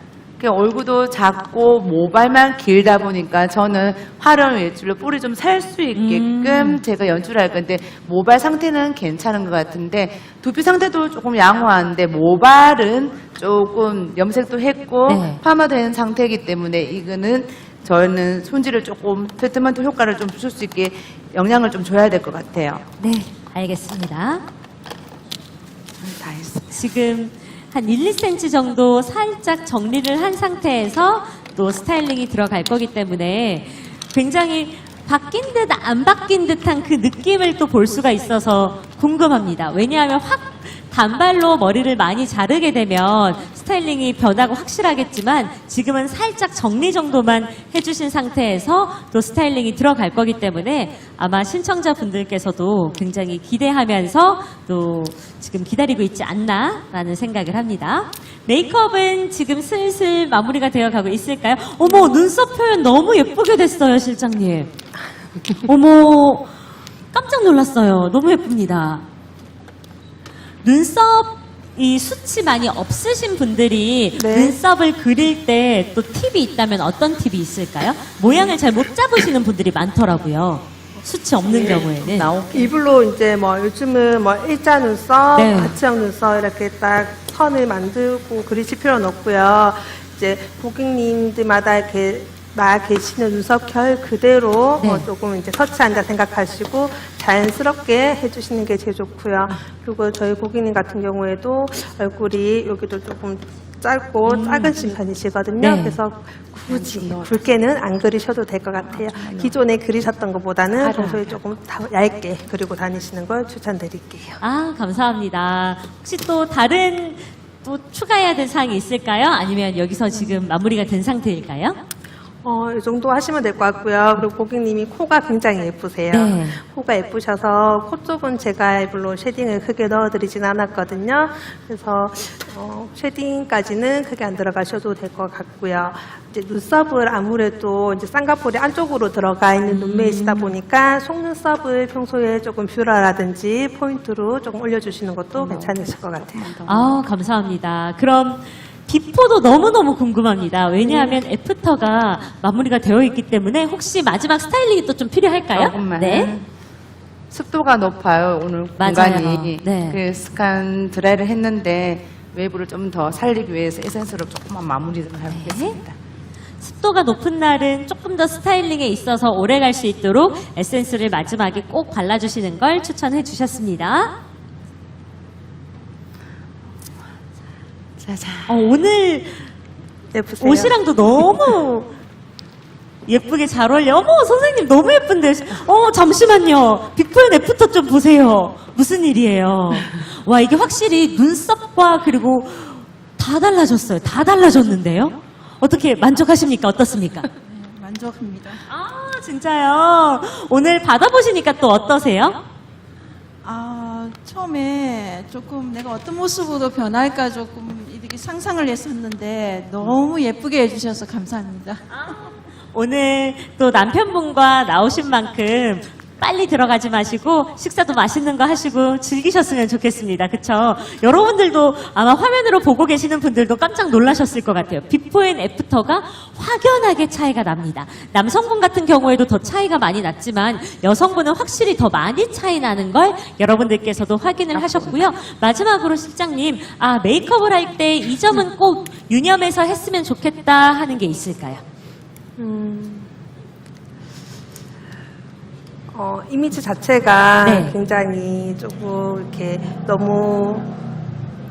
얼굴도 작고 모발만 길다 보니까 저는 화려한 외출로 뿌리 좀 살 수 있게끔 제가 연출할 건데 모발 상태는 괜찮은 것 같은데 두피 상태도 조금 양호한데 모발은 조금 염색도 했고 네. 파마도 된 상태이기 때문에 이거는 저는 손질을 조금 트리트먼트 효과를 좀 줄 수 있게 영향을 좀 줘야 될 것 같아요. 네, 알겠습니다. 다 했어요. 지금 한 1, 2cm 정도 살짝 정리를 한 상태에서 또 스타일링이 들어갈 거기 때문에 굉장히 바뀐 듯 안 바뀐 듯한 그 느낌을 또 볼 수가 있어서 궁금합니다. 왜냐하면 확 단발로 머리를 많이 자르게 되면 스타일링이 변하고 확실하겠지만 지금은 살짝 정리 정도만 해주신 상태에서 또 스타일링이 들어갈 거기 때문에 아마 신청자분들께서도 굉장히 기대하면서 또 지금 기다리고 있지 않나라는 생각을 합니다. 메이크업은 지금 슬슬 마무리가 되어가고 있을까요? 어머, 눈썹 표현 너무 예쁘게 됐어요, 실장님. 어머, 깜짝 놀랐어요. 너무 예쁩니다. 눈썹이 숱이 많이 없으신 분들이 네. 눈썹을 그릴 때 또 팁이 있다면 어떤 팁이 있을까요? 모양을 잘 못 잡으시는 분들이 많더라고요. 숱이 없는 경우에는. 이불로 이제 뭐 요즘은 뭐 일자 눈썹, 네. 아치형 눈썹 이렇게 딱 선을 만들고 그리실 필요는 없고요. 이제 고객님들마다 이렇게 나 계시는 눈썹 결 그대로 네. 조금 이제 터치한다 생각하시고 자연스럽게 해주시는 게 제일 좋고요. 그리고 저희 고객님 같은 경우에도 얼굴이 여기도 조금 짧고 작으신 편이시거든요. 네. 그래서 굳이 굵게는 안 그리셔도 될 것 같아요. 기존에 그리셨던 것보다는 평소에 조금 얇게 그리고 다니시는 걸 추천드릴게요. 아, 감사합니다. 혹시 또 다른 또 추가해야 될 사항이 있을까요? 아니면 여기서 지금 마무리가 된 상태일까요? 이 정도 하시면 될 것 같고요. 그리고 고객님이 코가 굉장히 예쁘세요. 네. 코가 예쁘셔서 코 쪽은 제가 일부러 쉐딩을 크게 넣어드리진 않았거든요. 그래서 쉐딩까지는 크게 안 들어가셔도 될 것 같고요. 이제 눈썹을 아무래도 이제 쌍꺼풀이 안쪽으로 들어가 있는 눈매이시다 보니까 속눈썹을 평소에 조금 뷰러라든지 포인트로 조금 올려주시는 것도 괜찮으실 것 같아요. 아, 감사합니다. 그럼 비포도 너무너무 궁금합니다. 왜냐하면 애프터가 마무리가 되어 있기 때문에 혹시 마지막 스타일링이 또 좀 필요할까요? 조금만. 네. 습도가 높아요, 오늘 맞아요. 공간이. 네. 그 스칸 드라이를 했는데 외부를 좀 더 살리기 위해서 에센스로 조금만 마무리를 하겠습니다. 습도가 높은 날은 조금 더 스타일링에 있어서 오래 갈 수 있도록 에센스를 마지막에 꼭 발라주시는 걸 추천해 주셨습니다. 짜잔. 오늘 예쁘세요. 옷이랑도 너무 예쁘게 잘 어울려. 어머, 선생님 너무 예쁜데. 잠시만요. 비포 앤 애프터 좀 보세요. 무슨 일이에요. 와, 이게 확실히 눈썹과 그리고 다 달라졌어요. 다 달라졌는데요. 어떻게 만족하십니까? 어떻습니까? 만족합니다. 아, 진짜요? 오늘 받아보시니까 또 어떠세요? 처음에 조금 내가 어떤 모습으로 변할까 조금 이렇게 상상을 했었는데 너무 예쁘게 해주셔서 감사합니다. 오늘 또 남편분과 나오신 만큼 빨리 들어가지 마시고 식사도 맛있는 거 하시고 즐기셨으면 좋겠습니다. 그쵸? 여러분들도 아마 화면으로 보고 계시는 분들도 깜짝 놀라셨을 것 같아요. 비포 앤 애프터가 확연하게 차이가 납니다. 남성분 같은 경우에도 더 차이가 많이 났지만 여성분은 확실히 더 많이 차이 나는 걸 여러분들께서도 확인을 하셨고요. 마지막으로 실장님, 메이크업을 할 때 이 점은 꼭 유념해서 했으면 좋겠다 하는 게 있을까요? 이미지 자체가 네. 굉장히 조금 이렇게 너무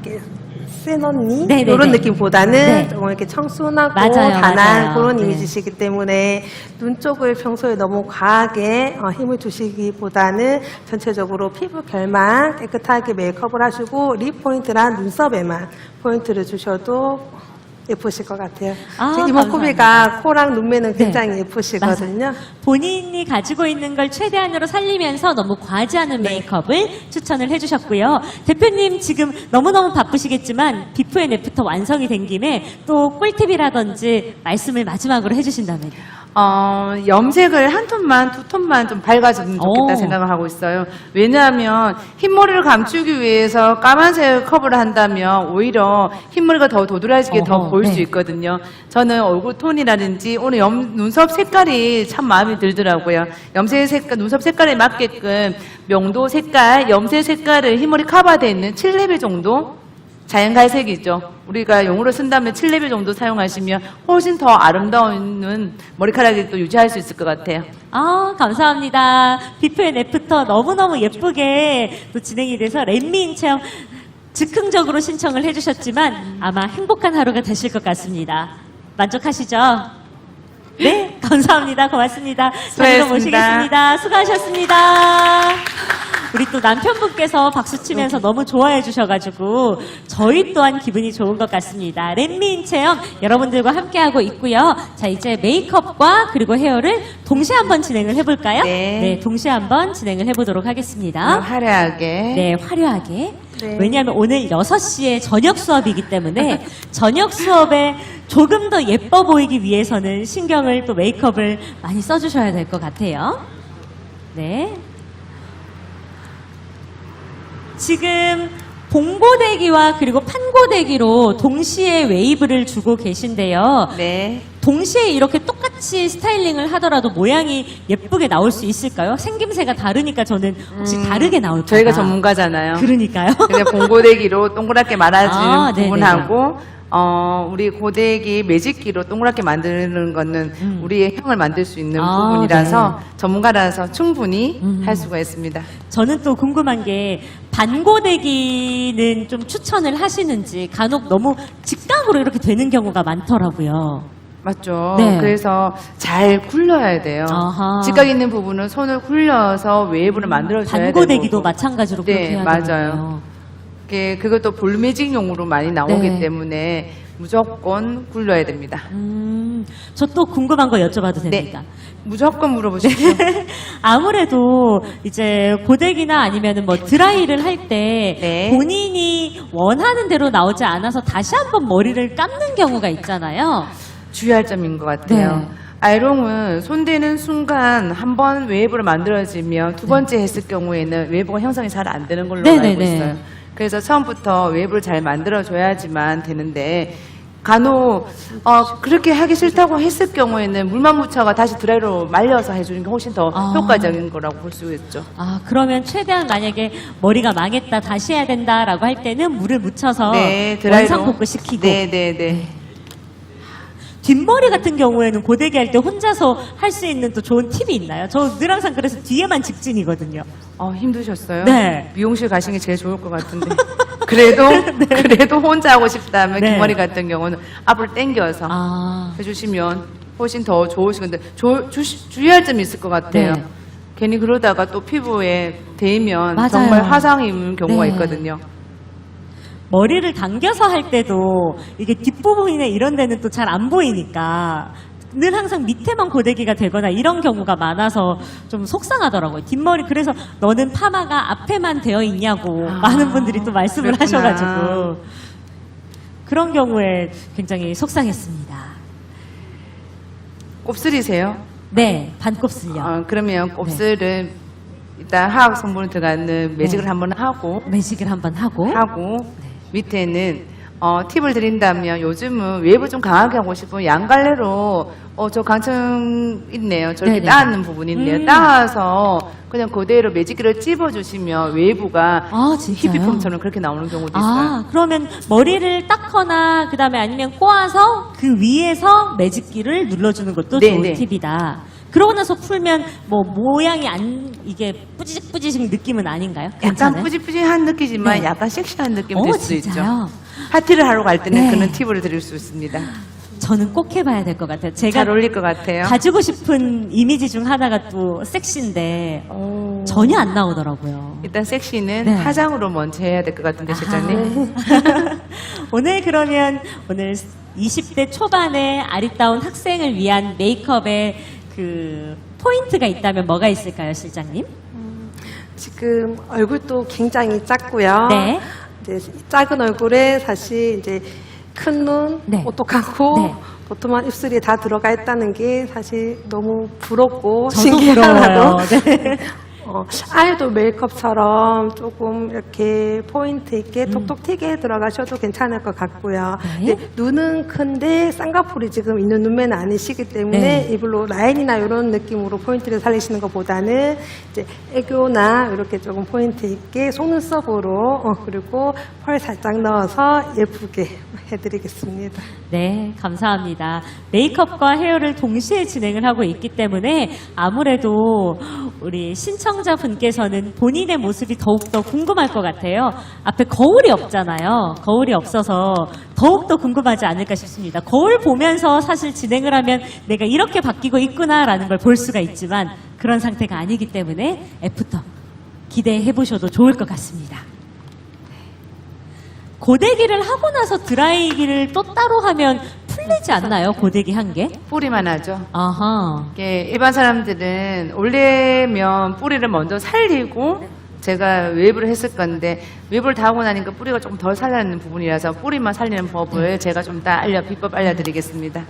이렇게 센 언니 네, 네, 이런 네. 느낌보다는 네. 조금 이렇게 청순하고 맞아요, 단한 맞아요. 그런 네. 이미지시기 때문에 눈 쪽을 평소에 너무 과하게 힘을 주시기보다는 전체적으로 피부 결만 깨끗하게 메이크업을 하시고 립 포인트랑 눈썹에만 포인트를 주셔도 예쁘실 것 같아요. 지금 이목구비가 코랑 눈매는 굉장히 예쁘시거든요. 맞아요. 본인이 가지고 있는 걸 최대한으로 살리면서 너무 과하지 않은 메이크업을 추천을 해주셨고요. 대표님 지금 너무너무 바쁘시겠지만 비포 앤 애프터 완성이 된 김에 또 꿀팁이라든지 말씀을 마지막으로 해주신다면. 염색을 한 톤만, 두 톤만 좀 밝아졌으면 좋겠다 오. 생각을 하고 있어요. 왜냐하면 흰머리를 감추기 위해서 까만색 커버를 한다면 오히려 흰머리가 더 도드라지게 더 어허, 보일 네. 수 있거든요. 저는 얼굴 톤이라든지 오늘 눈썹 색깔이 참 마음에 들더라고요. 염색 색깔, 눈썹 색깔에 맞게끔 명도 색깔, 염색 색깔을 흰머리 커버되어 있는 7레벨 정도? 자연갈색이죠. 우리가 용어로 쓴다면 7레벨 정도 사용하시면 훨씬 더 아름다운 머리카락이 또 유지할 수 있을 것 같아요. 감사합니다. 비포 앤 애프터 너무너무 예쁘게 또 진행이 돼서 렛미인 체험 즉흥적으로 신청을 해주셨지만 아마 행복한 하루가 되실 것 같습니다. 만족하시죠? 네, 감사합니다. 고맙습니다. 자리로 수고하셨습니다. 모시겠습니다. 수고하셨습니다. 우리 또 남편분께서 박수 치면서 너무 좋아해 주셔가지고 저희 또한 기분이 좋은 것 같습니다. 렛미인 체험 여러분들과 함께하고 있고요. 자, 이제 메이크업과 그리고 헤어를 동시에 한번 진행을 해볼까요? 네. 동시에 한번 진행을 해보도록 하겠습니다. 화려하게. 네, 화려하게. 네. 왜냐하면 오늘 6시에 저녁 수업이기 때문에 저녁 수업에 조금 더 예뻐 보이기 위해서는 신경을 또 메이크업을 많이 써주셔야 될 것 같아요. 네. 지금 봉고데기와 그리고 판고데기로 동시에 웨이브를 주고 계신데요. 네. 동시에 이렇게 똑같이 스타일링을 하더라도 모양이 예쁘게 나올 수 있을까요? 생김새가 다르니까 저는 혹시 다르게 나올까요? 저희가 전문가잖아요. 그러니까요. 그냥 봉고데기로 동그랗게 말아주는 네네네. 부분하고 우리 고데기 매직기로 동그랗게 만드는 거는 우리의 형을 만들 수 있는 부분이라서 전문가라서 충분히 할 수가 있습니다. 저는 또 궁금한 게 반고데기는 좀 추천을 하시는지 간혹 너무 직각으로 이렇게 되는 경우가 많더라고요. 맞죠. 네. 그래서 잘 굴려야 돼요. 아하. 직각 있는 부분은 손을 굴려서 웨이브를 만들어줘야 되고. 반고데기도 마찬가지로 그렇게 네, 해야 맞아요. 되거든요. 그것도 볼매직용으로 많이 나오기 네. 때문에 무조건 굴려야 됩니다. 저 또 궁금한 거 여쭤봐도 됩니까? 네. 무조건 물어보십시오. 아무래도 이제 고데기나 아니면은 뭐 드라이를 할 때 네. 본인이 원하는 대로 나오지 않아서 다시 한번 머리를 감는 경우가 있잖아요. 주의할 점인 것 같아요. 네. 아이롱은 손대는 순간 한 번 웨이브를 만들어지면 두 번째 했을 경우에는 웨이브가 형성이 잘 안 되는 걸로 네네네. 알고 있어요. 그래서 처음부터 웨이브를 잘 만들어줘야지만 되는데 간혹 그렇게 하기 싫다고 했을 경우에는 물만 묻혀가 다시 드라이로 말려서 해주는 게 훨씬 더 효과적인 거라고 볼 수 있죠. 그러면 최대한 만약에 머리가 망했다 다시 해야 된다라고 할 때는 물을 묻혀서 네, 드라이로. 원상복구 시키고 네네네. 뒷머리 같은 경우에는 고데기 할 때 혼자서 할 수 있는 또 좋은 팁이 있나요? 저 늘 항상 그래서 뒤에만 직진이거든요. 힘드셨어요? 네. 미용실 가시는 게 제일 좋을 것 같은데. 그래도 혼자 하고 싶다면 네. 뒷머리 같은 경우는 앞으로 당겨서 해주시면 훨씬 더 좋으시건데 주의할 점이 있을 것 같아요. 네. 괜히 그러다가 또 피부에 대면 맞아요. 정말 화상이 입는 경우가 네. 있거든요. 머리를 당겨서 할 때도 이게 뒷부분이나 이런 데는 또 잘 안 보이니까 늘 항상 밑에만 고데기가 되거나 이런 경우가 많아서 좀 속상하더라고요. 뒷머리 그래서 너는 파마가 앞에만 되어 있냐고 많은 분들이 또 말씀을 그랬구나. 하셔가지고 그런 경우에 굉장히 속상했습니다. 곱슬이세요? 네, 반곱슬요. 그러면 곱슬은 일단 화학 성분이 들어가는 매직을 네. 한번 하고 매직을 한번 하고 밑에는 팁을 드린다면 요즘은 웨이브 좀 강하게 하고 싶으면 양갈래로 저 강청 있네요. 저렇게 네네. 따는 부분이 있네요. 따서 그냥 그대로 매직기를 찝어주시면 웨이브가 아, 진짜요? 히피폼처럼 그렇게 나오는 경우도 있어요. 아, 그러면 머리를 닦거나 그다음에 아니면 꼬아서 그 위에서 매직기를 눌러주는 것도 네, 좋은 네. 팁이다. 그러고 나서 풀면 뭐 모양이 이게 뿌지직 느낌은 아닌가요? 약간 괜찮아요? 뿌지뿌지한 느낌이지만 네. 약간 섹시한 느낌 될 수도 진짜요? 있죠. 파티를 하러 갈 때는 네. 그런 팁을 드릴 수 있습니다. 저는 꼭 해봐야 될 것 같아요. 제가 잘 어울릴 것 같아요. 가지고 싶은 이미지 중 하나가 또 섹시인데 전혀 안 나오더라고요. 일단 섹시는 네. 화장으로 먼저 해야 될 것 같은데 실장님. 오늘 그러면 오늘 20대 초반의 아리따운 학생을 위한 메이크업의 그 포인트가 있다면 뭐가 있을까요, 실장님? 지금 얼굴도 굉장히 작고요. 네. 이제 작은 얼굴에 사실 이제 큰 눈, 네. 오똑하고 네. 도톰한 입술이 다 들어가 있다는 게 사실 너무 부럽고 저도 신기하고 부러워요. 네. 아이돌 메이크업처럼 조금 이렇게 포인트 있게 톡톡 튀게 들어가셔도 괜찮을 것 같고요. 네. 이제 눈은 큰데 쌍꺼풀이 지금 있는 눈매는 아니시기 때문에 네. 이불로 라인이나 이런 느낌으로 포인트를 살리시는 것보다는 이제 애교나 이렇게 조금 포인트 있게 속눈썹으로 그리고 펄 살짝 넣어서 예쁘게 해드리겠습니다. 네, 감사합니다. 메이크업과 헤어를 동시에 진행을 하고 있기 때문에 아무래도 우리 신청자분께서는 본인의 모습이 더욱더 궁금할 것 같아요. 앞에 거울이 없잖아요. 거울이 없어서 더욱더 궁금하지 않을까 싶습니다. 거울 보면서 사실 진행을 하면 내가 이렇게 바뀌고 있구나라는 걸 볼 수가 있지만 그런 상태가 아니기 때문에 애프터 기대해 보셔도 좋을 것 같습니다. 고데기를 하고 나서 드라이기를 또 따로 하면 풀리지 않나요? 고데기 한 게? 뿌리만 하죠. 아하. 이게 일반 사람들은 올리면 뿌리를 먼저 살리고 제가 웨이브를 했을 건데 웨이브를 다 하고 나니까 뿌리가 조금 덜 살아있는 부분이라서 뿌리만 살리는 법을 제가 좀 다 비법 알려드리겠습니다.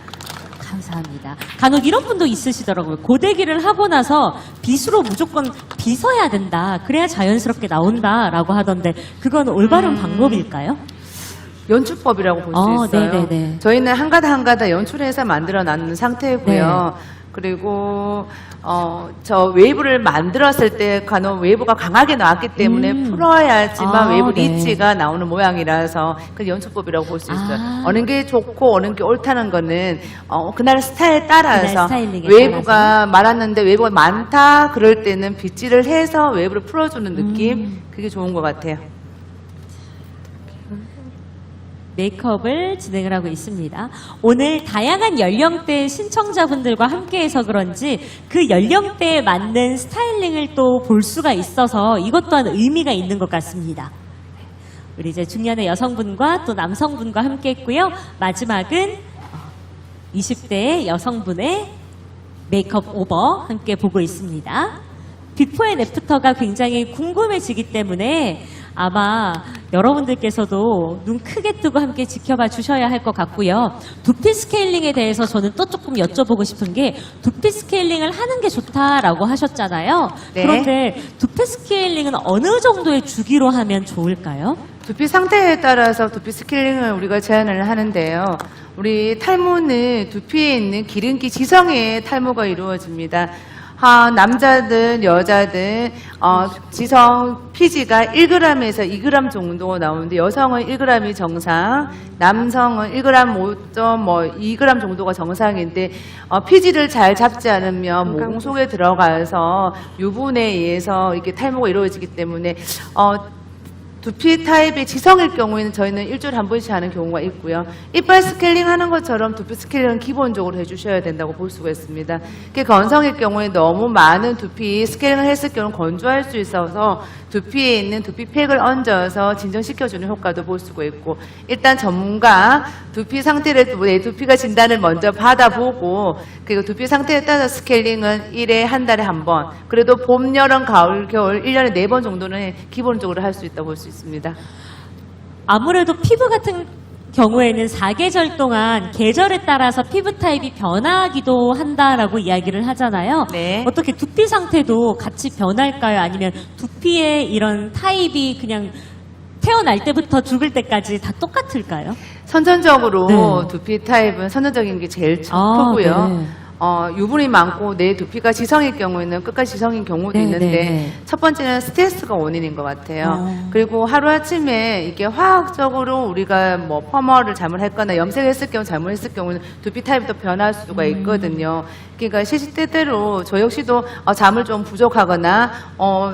감사합니다. 간혹 이런 분도 있으시더라고요. 고데기를 하고 나서 빗으로 무조건 빗어야 된다. 그래야 자연스럽게 나온다라고 하던데 그건 올바른 방법일까요? 연출법이라고 볼 수 있어요. 네네네. 저희는 한 가닥 한 가닥 연출해서 만들어 놨는 상태고요. 네. 그리고 저 웨이브를 만들었을 때 간혹 웨이브가 강하게 나왔기 때문에 풀어야지만 웨이브 네. 리치가 나오는 모양이라서 그 연출법이라고 볼 수 있어요. 아. 어느 게 좋고 어느 게 옳다는 거는 그날 스타일에 따라서 그날 스타일링에 웨이브가 많았는데 웨이브가 많다 그럴 때는 빗질을 해서 웨이브를 풀어주는 느낌 그게 좋은 것 같아요. 메이크업을 진행을 하고 있습니다. 오늘 다양한 연령대의 신청자분들과 함께해서 그런지 그 연령대에 맞는 스타일링을 또 볼 수가 있어서 이것 또한 의미가 있는 것 같습니다. 우리 이제 중년의 여성분과 또 남성분과 함께했고요. 마지막은 20대의 여성분의 메이크업 오버 함께 보고 있습니다. 비포 앤 애프터가 굉장히 궁금해지기 때문에 아마 여러분들께서도 눈 크게 뜨고 함께 지켜봐 주셔야 할 것 같고요. 두피 스케일링에 대해서 저는 또 조금 여쭤보고 싶은 게 두피 스케일링을 하는 게 좋다라고 하셨잖아요. 네. 그런데 두피 스케일링은 어느 정도의 주기로 하면 좋을까요? 두피 상태에 따라서 두피 스케일링을 우리가 제한을 하는데요. 우리 탈모는 두피에 있는 기름기 지성에 탈모가 이루어집니다. 남자든 여자든 지성 피지가 1g에서 2g 정도 나오는데 여성은 1g이 정상, 남성은 1g 5.2g 정도가 정상인데 피지를 잘 잡지 않으면 모공 속에 들어가서 유분에 의해서 이렇게 탈모가 이루어지기 때문에 두피 타입의 지성일 경우에는 저희는 일주일에 한 번씩 하는 경우가 있고요. 이빨 스케일링 하는 것처럼 두피 스케일링은 기본적으로 해주셔야 된다고 볼 수가 있습니다. 건성일 경우에 너무 많은 두피 스케일링을 했을 경우는 건조할 수 있어서 두피에 있는 두피팩을 얹어서 진정시켜주는 효과도 볼 수가 있고, 일단 전문가 두피 상태를, 내 두피가 진단을 먼저 받아보고, 그리고 두피 상태에 따라 스케일링은 1회 한 달에 한 번, 그래도 봄, 여름, 가을, 겨울 1년에 4번 정도는 기본적으로 할 수 있다고 볼 수 있습니다. 아무래도 피부 같은 경우에는 4계절 동안 계절에 따라서 피부 타입이 변하기도 한다라고 이야기를 하잖아요. 네. 어떻게 두피 상태도 같이 변할까요? 아니면 두피의 이런 타입이 그냥 태어날 때부터 죽을 때까지 다 똑같을까요? 선천적으로 네. 두피 타입은 선천적인 게 제일 아, 크고요. 네. 유분이 많고 내 두피가 지성일 경우에는 끝까지 지성인 경우도 네, 있는데, 네, 네. 첫 번째는 스트레스가 원인인 것 같아요. 그리고 하루아침에 이게 화학적으로 우리가 뭐 펌어를 잘못했거나 염색했을 경우 잘못했을 경우는 두피 타입도 변할 수가 있거든요. 그러니까 시시때때로 저 역시도 잠을 좀 부족하거나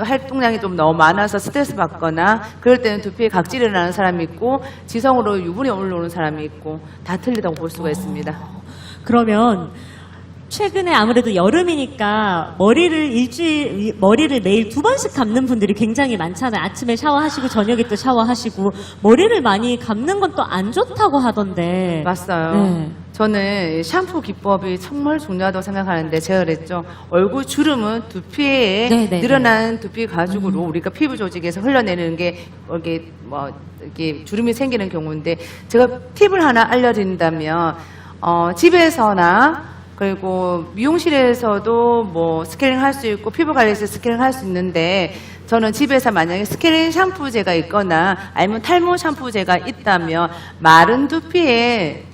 활동량이 좀 너무 많아서 스트레스 받거나 그럴 때는 두피에 각질이 나는 사람이 있고 지성으로 유분이 올라오는 사람이 있고 다 틀리다고 볼 수가 있습니다. 그러면 최근에 아무래도 여름이니까 머리를 매일 2번씩 감는 분들이 굉장히 많잖아요. 아침에 샤워하시고 저녁에 또 샤워하시고 머리를 많이 감는 건 또 안 좋다고 하던데. 맞아요. 네. 저는 샴푸 기법이 정말 중요하다고 생각하는데, 제가 그랬죠. 얼굴 주름은 두피에 네, 네, 늘어난 두피 가죽으로 우리가 피부 조직에서 흘러내리는 게 이게 주름이 생기는 경우인데, 제가 팁을 하나 알려드린다면 집에서나 그리고 미용실에서도 뭐 스케일링 할 수 있고 피부 관리에서 스케일링 할 수 있는데, 저는 집에서 만약에 스케일링 샴푸제가 있거나 아니면 탈모 샴푸제가 있다면 마른 두피에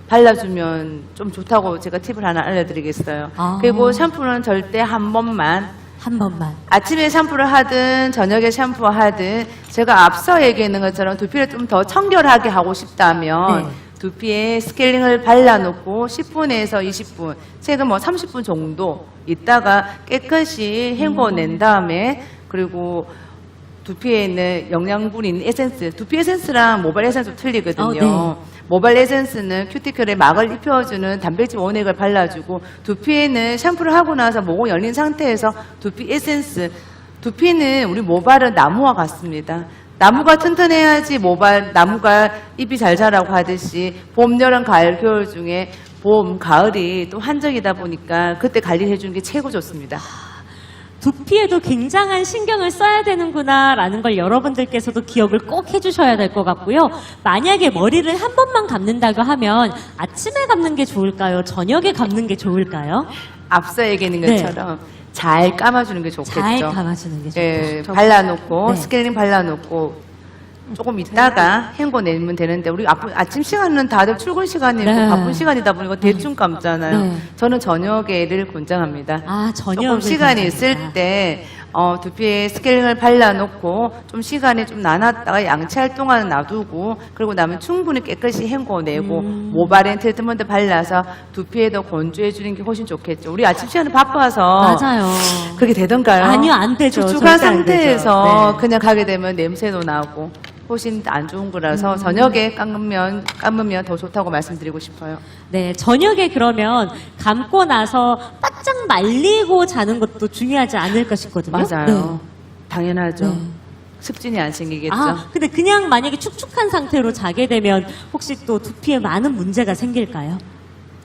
발라주면 좀 좋다고 제가 팁을 하나 알려드리겠어요. 아. 그리고 샴푸는 절대 한 번만, 한 번만. 아침에 샴푸를 하든 저녁에 샴푸하든, 제가 앞서 얘기했는 것처럼 두피를 좀 더 청결하게 하고 싶다면 네. 두피에 스케일링을 발라놓고 10분에서 20분, 최근 뭐 30분 정도 있다가 깨끗이 헹궈낸 다음에, 그리고 두피에 있는 영양분이 있는 에센스, 두피 에센스랑 모발 에센스 좀 틀리거든요. 네. 모발 에센스는 큐티클에 막을 입혀주는 단백질 원액을 발라주고, 두피에는 샴푸를 하고 나서 모공이 열린 상태에서 두피 에센스, 두피는 우리 모발은 나무와 같습니다. 나무가 튼튼해야지 나무가 잎이 잘 자라고 하듯이 봄, 여름, 가을, 겨울 중에 봄, 가을이 또 한정이다 보니까 그때 관리해 주는 게 최고 좋습니다. 두피에도 굉장한 신경을 써야 되는구나라는 걸 여러분들께서도 기억을 꼭 해주셔야 될 것 같고요. 만약에 머리를 한 번만 감는다고 하면 아침에 감는 게 좋을까요? 저녁에 감는 게 좋을까요? 앞서 얘기했는 네. 것처럼 잘 감아주는 게 좋겠죠. 잘 감아주는 게 좋다. 예, 발라놓고 네. 스케일링 발라놓고 조금 있다가 헹궈내면 되는데, 우리 아침 시간은 다들 출근 시간이고 네. 바쁜 시간이다 보니까 대충 감잖아요. 네. 저는 저녁에를 권장합니다. 아, 저녁을 조금 시간이 권장합니다. 있을 때 두피에 스케일링을 발라놓고 좀 시간이 좀 나눴다가 양치할 동안 놔두고, 그리고 나면 충분히 깨끗이 헹궈내고 모발에 트리트먼트 발라서 두피에도 건조해주는 게 훨씬 좋겠죠. 우리 아침 시간은 바빠서 맞아요. 그렇게 되던가요? 아니요, 안 되죠. 축축한 절대 안 상태에서 되죠. 네. 그냥 가게 되면 냄새도 나고 훨씬 안 좋은 거라서 저녁에 감으면 더 좋다고 말씀드리고 싶어요. 네, 저녁에 그러면 감고 나서 바짝 말리고 자는 것도 중요하지 않을까 싶거든요. 맞아요. 네. 당연하죠. 네. 습진이 안 생기겠죠. 아, 근데 그냥 만약에 축축한 상태로 자게 되면 혹시 또 두피에 많은 문제가 생길까요?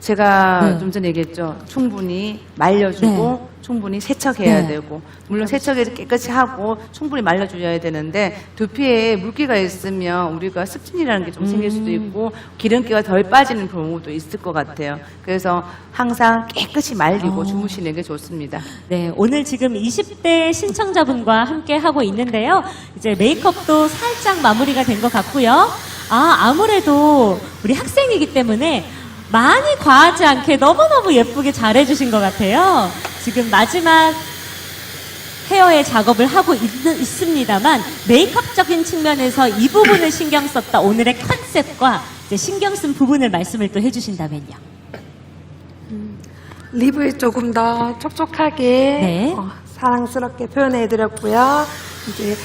제가 네. 좀 전에 얘기했죠. 충분히 말려주고 충분히 세척해야 네. 되고, 물론 세척을 깨끗이 하고 충분히 말려줘야 되는데, 두피에 물기가 있으면 우리가 습진이라는 게 좀 생길 수도 있고 기름기가 덜 빠지는 경우도 있을 것 같아요. 그래서 항상 깨끗이 말리고 주무시는 게 좋습니다. 네, 오늘 지금 20대 신청자분과 함께 하고 있는데요. 이제 메이크업도 살짝 마무리가 된 것 같고요. 아무래도 우리 학생이기 때문에 많이 과하지 않게 너무너무 예쁘게 잘해주신 것 같아요. 지금 마지막 헤어의 작업을 하고 있습니다만 메이크업적인 측면에서 이 부분을 신경 썼다 오늘의 컨셉과 이제 신경 쓴 부분을 말씀을 또 해주신다면요. 립을 조금 더 촉촉하게 네. 사랑스럽게 표현해드렸고요. 이제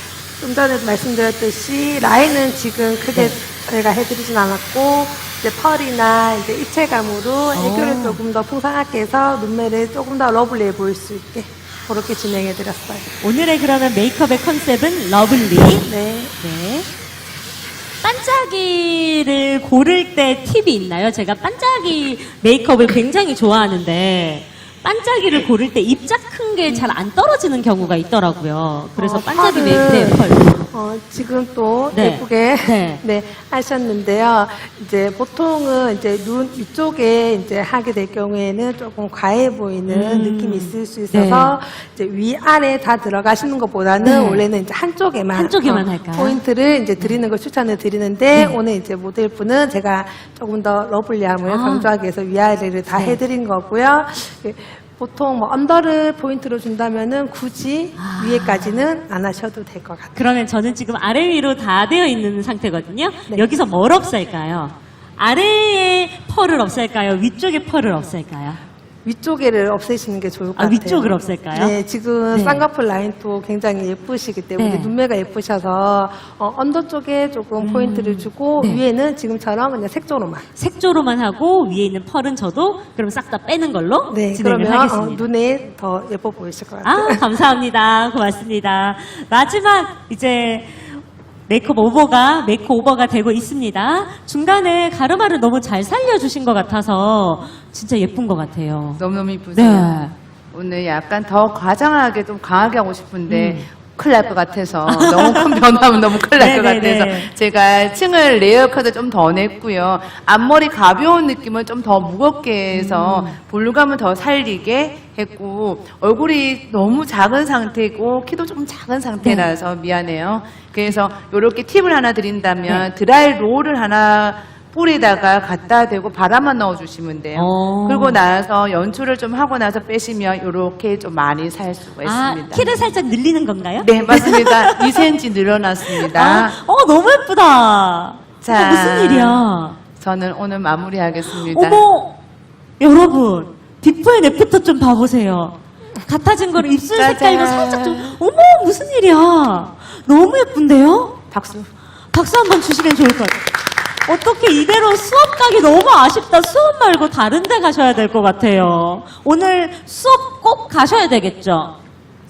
좀 전에 말씀드렸듯이 라인은 지금 크게 저희가 해드리진 않았고 이제 펄이나 이제 입체감으로 애교를 조금 더 풍성하게 해서 눈매를 조금 더 러블리해 보일 수 있게 그렇게 진행해드렸어요. 오늘의 그러면 메이크업의 컨셉은 러블리. 네. 네. 반짝이를 고를 때 팁이 있나요? 제가 반짝이 메이크업을 굉장히 좋아하는데 반짝이를 고를 때 입자 큰 게 잘 안 떨어지는 경우가 있더라고요. 그래서 반짝이 메이크업 펄. 지금 또 네. 예쁘게 네. 네, 하셨는데요. 이제 보통은 이제 눈 위쪽에 이제 하게 될 경우에는 조금 과해 보이는 느낌이 있을 수 있어서 이제 위아래 다 들어가시는 것보다는 네. 원래는 이제 한쪽에만 할까요? 포인트를 이제 드리는 걸 추천을 드리는데 오늘 이제 모델분은 제가 조금 더 러블리함을 강조하기 위해서 위아래를 다 해드린 거고요. 보통 뭐 언더를 포인트로 준다면은 굳이 위에까지는 안 하셔도 될 것 같아요. 그러면 저는 지금 아래 위로 다 되어 있는 상태거든요. 네. 여기서 뭘 없앨까요? 아래에 펄을 없앨까요? 위쪽에 펄을 없앨까요? 위쪽에를 없애시는 게 좋을 것 아, 같아요. 위쪽을 없앨까요? 네, 지금 네. 쌍꺼풀 라인도 굉장히 예쁘시기 때문에 네. 눈매가 예쁘셔서 언더 쪽에 조금 포인트를 주고 네. 위에는 지금처럼 그냥 색조로만. 색조로만 하고 위에 있는 펄은 저도 그럼 싹 다 빼는 걸로 네, 진행을 그러면 하겠습니다. 눈에 더 예뻐 보이실 것 같아요. 아, 감사합니다. 고맙습니다. 마지막 이제 메이크오버가 되고 있습니다. 중간에 가르마를 너무 잘 살려주신 것 같아서 진짜 예쁜 것 같아요. 너무너무 이쁘세요. 네. 오늘 약간 더 과장하게 좀 강하게 하고 싶은데 큰일 날 것 같아서 너무 큰 변화하면 너무 큰일 날 것 네네네. 같아서 제가 층을 레이어 컷을 좀 더 냈고요. 앞머리 가벼운 느낌을 좀 더 무겁게 해서 볼륨감을 더 살리게 했고 얼굴이 너무 작은 상태고 키도 좀 작은 상태라서 미안해요. 그래서 이렇게 팁을 하나 드린다면 드라이 롤을 하나 볼에다가 갖다 대고 바람만 넣어주시면 돼요. 그리고 나서 연출을 좀 하고 나서 빼시면 이렇게 좀 많이 살 수가 아, 있습니다. 키를 살짝 늘리는 건가요? 네, 맞습니다. 2cm 늘어났습니다. 아, 너무 예쁘다. 자. 무슨 일이야? 저는 오늘 마무리하겠습니다. 어머, 여러분, 비포 앤 애프터 좀 봐보세요. 같아진 거를 입술 짜잔. 색깔도 살짝 좀, 어머, 무슨 일이야? 너무 예쁜데요? 박수. 박수 한번 주시면 좋을 것 같아요. 어떻게 이대로 수업 가기 너무 아쉽다. 수업 말고 다른 데 가셔야 될 것 같아요. 오늘 수업 꼭 가셔야 되겠죠?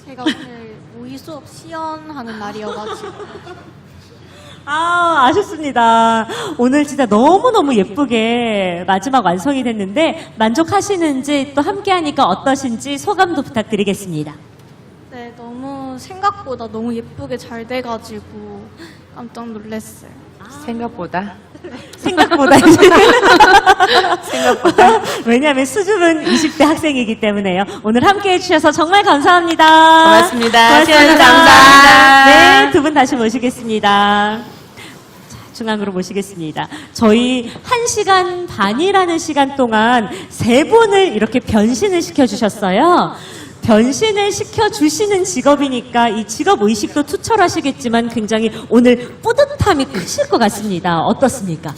제가 오늘 모의 수업 시연하는 날이어가지고 아, 아쉽습니다. 오늘 진짜 너무너무 예쁘게 마지막 완성이 됐는데 만족하시는지 또 함께하니까 어떠신지 소감도 부탁드리겠습니다. 네, 너무 생각보다 너무 예쁘게 잘 돼가지고 깜짝 놀랐어요. 생각보다. 생각보다. 왜냐하면 수줍은 20대 학생이기 때문에요. 오늘 함께 해주셔서 정말 감사합니다. 고맙습니다. 시연이 감사합니다. 네, 두 분 다시 모시겠습니다. 자, 중앙으로 모시겠습니다. 저희 1시간 반이라는 시간 동안 세 분을 이렇게 변신을 시켜주셨어요. 변신을 시켜주시는 직업이니까 이 직업 의식도 투철하시겠지만 굉장히 오늘 뿌듯함이 크실 것 같습니다. 어떻습니까?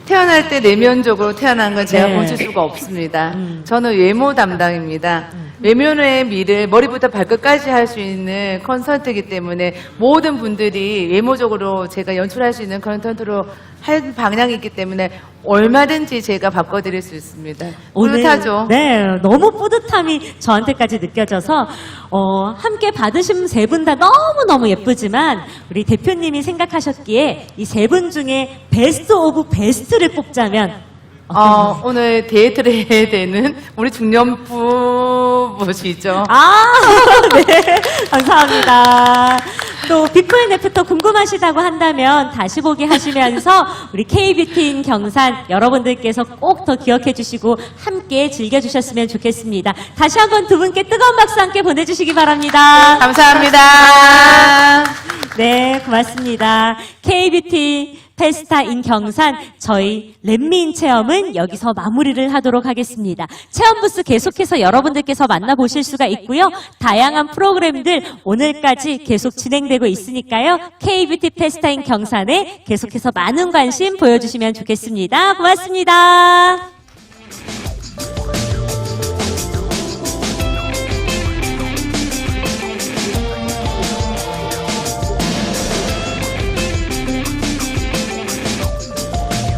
태어날 때 내면적으로 태어난 건 제가 네. 고칠 수가 없습니다. 저는 외모 담당입니다. 외면의 미를 머리부터 발끝까지 할 수 있는 컨설트이기 때문에 모든 분들이 외모적으로 제가 연출할 수 있는 컨설트로 할 방향이 있기 때문에 얼마든지 제가 바꿔드릴 수 있습니다. 뿌듯하죠? 네, 너무 뿌듯함이 저한테까지 느껴져서 함께 받으신 세 분 다 너무너무 예쁘지만 우리 대표님이 생각하셨기에 이 세 분 중에 베스트 오브 베스트를 뽑자면 오늘 데이트를 해야 되는 우리 중년부부시죠. 아, 네. 감사합니다. 또 비포 앤 애프터 궁금하시다고 한다면 다시 보기 하시면서 우리 K뷰티인 경산 여러분들께서 꼭 더 기억해 주시고 함께 즐겨주셨으면 좋겠습니다. 다시 한번 두 분께 뜨거운 박수 함께 보내주시기 바랍니다. 감사합니다. 네, 고맙습니다. K뷰티 페스타인 경산 저희 렛미인 체험은 여기서 마무리를 하도록 하겠습니다. 체험 부스 계속해서 여러분들께서 만나보실 수가 있고요. 다양한 프로그램들 오늘까지 계속 진행되고 있으니까요. K뷰티 페스타인 경산에 계속해서 많은 관심 보여주시면 좋겠습니다. 고맙습니다.